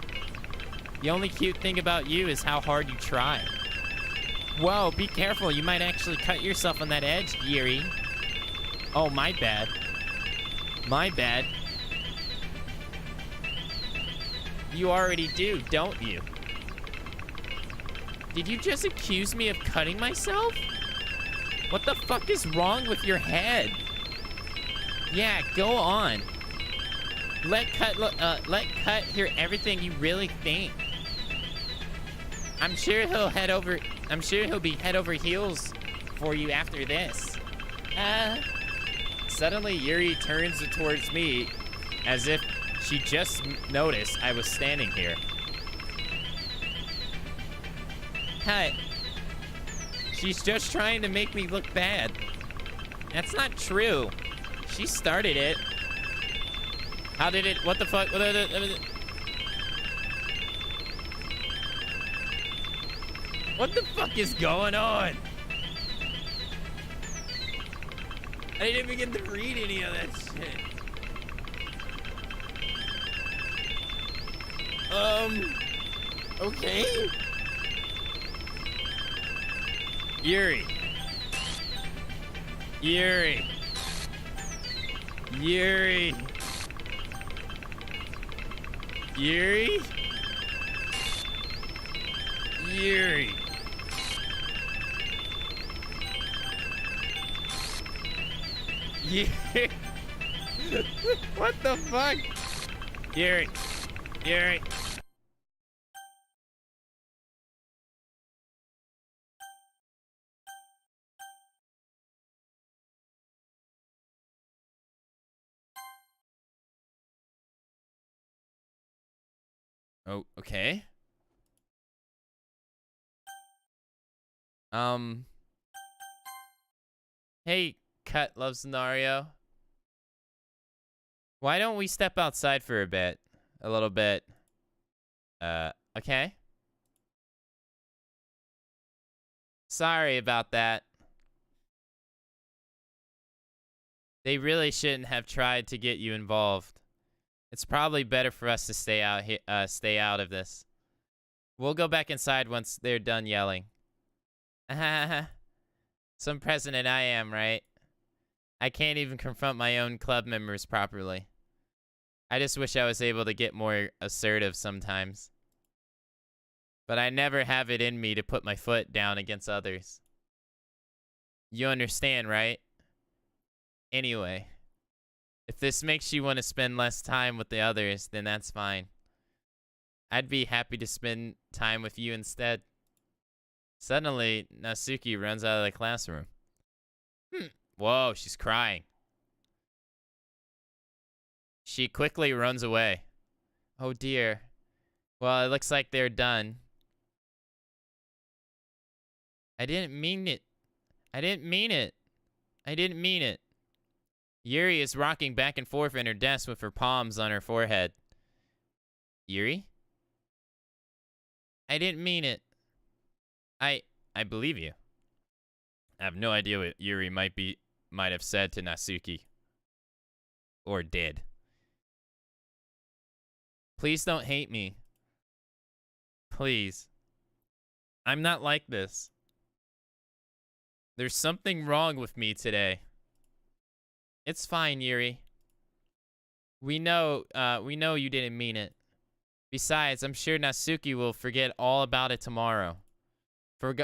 The only cute thing about you is how hard you try. Whoa, be careful. You might actually cut yourself on that edge, Yuri. Oh, my bad. My bad. You already do, don't you? Did you just accuse me of cutting myself? What the fuck is wrong with your head? Yeah, go on. Let Cut hear everything you really think. I'm sure he'll head over I'm sure he'll be head over heels for you after this. Suddenly, Yuri turns towards me as if she just noticed I was standing here. Cut. She's just trying to make me look bad. That's not true. She started it. How did it? What the fuck? What the fuck is going on? I didn't even get to read any of that shit. Okay. Yuri. Yuri. Yuri. Yuri. Yuri. Yuri. What the fuck? Yuri. Yuri. Oh, okay. Hey, Cut Love Scenario. Why don't we step outside for a bit? A little bit. Okay. Sorry about that. They really shouldn't have tried to get you involved. It's probably better for us to stay out here, stay out of this. We'll go back inside once they're done yelling. Some president I am, right? I can't even confront my own club members properly. I just wish I was able to get more assertive sometimes. But I never have it in me to put my foot down against others. You understand, right? Anyway, if this makes you want to spend less time with the others, then that's fine. I'd be happy to spend time with you instead. Suddenly, Natsuki runs out of the classroom. Whoa, she's crying. She quickly runs away. Oh dear. Well, it looks like they're done. I didn't mean it. I didn't mean it. I didn't mean it. Yuri is rocking back and forth in her desk with her palms on her forehead. Yuri? I didn't mean it. I believe you. I have no idea what Yuri might have said to Natsuki. Or did. Please don't hate me. Please. I'm not like this. There's something wrong with me today. It's fine, Yuri. We know you didn't mean it. Besides, I'm sure Natsuki will forget all about it tomorrow.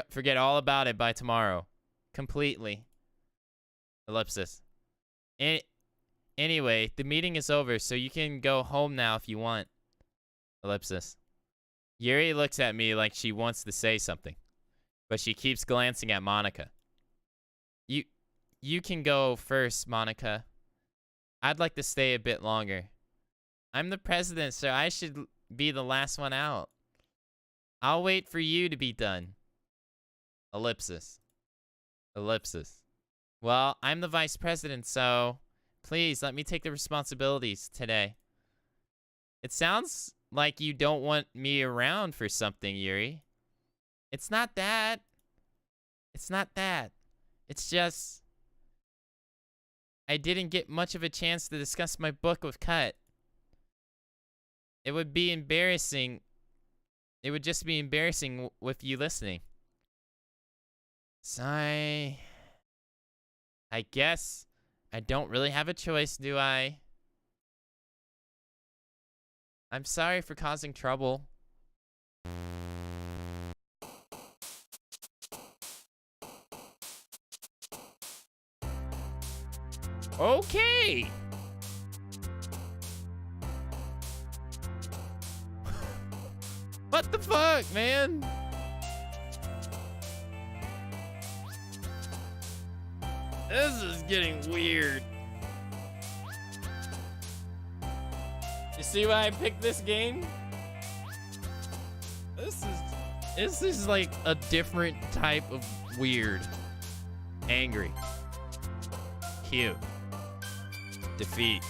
Forget all about it by tomorrow. Completely. Ellipsis. Anyway, the meeting is over, so you can go home now if you want. Ellipsis. Yuri looks at me like she wants to say something, but she keeps glancing at Monica. You can go first, Monica. I'd like to stay a bit longer. I'm the president, so I should be the last one out. I'll wait for you to be done. Ellipsis. Ellipsis. Well, I'm the vice president, so please let me take the responsibilities today. It sounds like you don't want me around for something, Yuri. It's not that. It's not that. It's just I didn't get much of a chance to discuss my book with Cut. It would be embarrassing. It would just be embarrassing with you listening. Sorry. I guess I don't really have a choice, do I? I'm sorry for causing trouble. Okay. What the fuck, man? This is getting weird. You see why I picked this game? This is like a different type of weird. Angry. Cute. Defeat.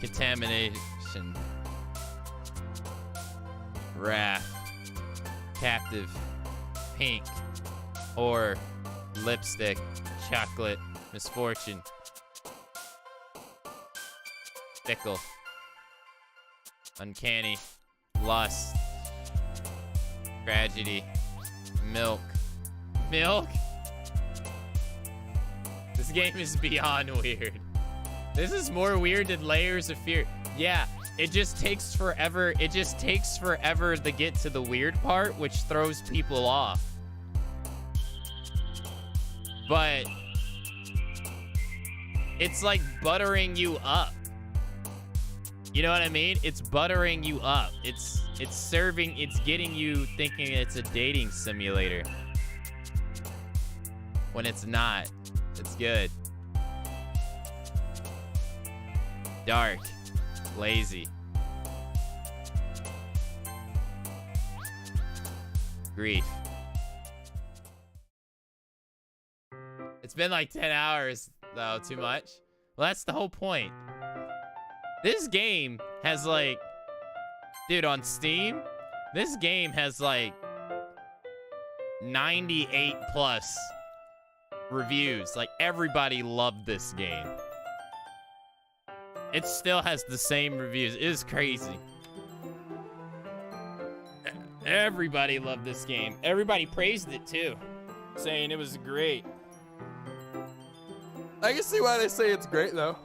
Contamination. Wrath. Captive. Pink. Horror. Lipstick. Chocolate. Misfortune. Fickle. Uncanny. Lust. Tragedy. Milk. Milk? This game is beyond weird. This is more weird than Layers of Fear. Yeah, it just takes forever. It just takes forever to get to the weird part, which throws people off. But it's like buttering you up. You know what I mean? It's buttering you up. It's getting you thinking it's a dating simulator. When it's not. It's good. Dark. Lazy. Grief. It's been like 10 hours, though. Too much? Well, that's the whole point. This game has like... Dude, on Steam, this game has like 98 plus reviews. Like, everybody loved this game. It still has the same reviews. It is crazy. Everybody loved this game. Everybody praised it too, saying it was great. I can see why they say it's great though.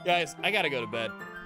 Guys, I gotta go to bed.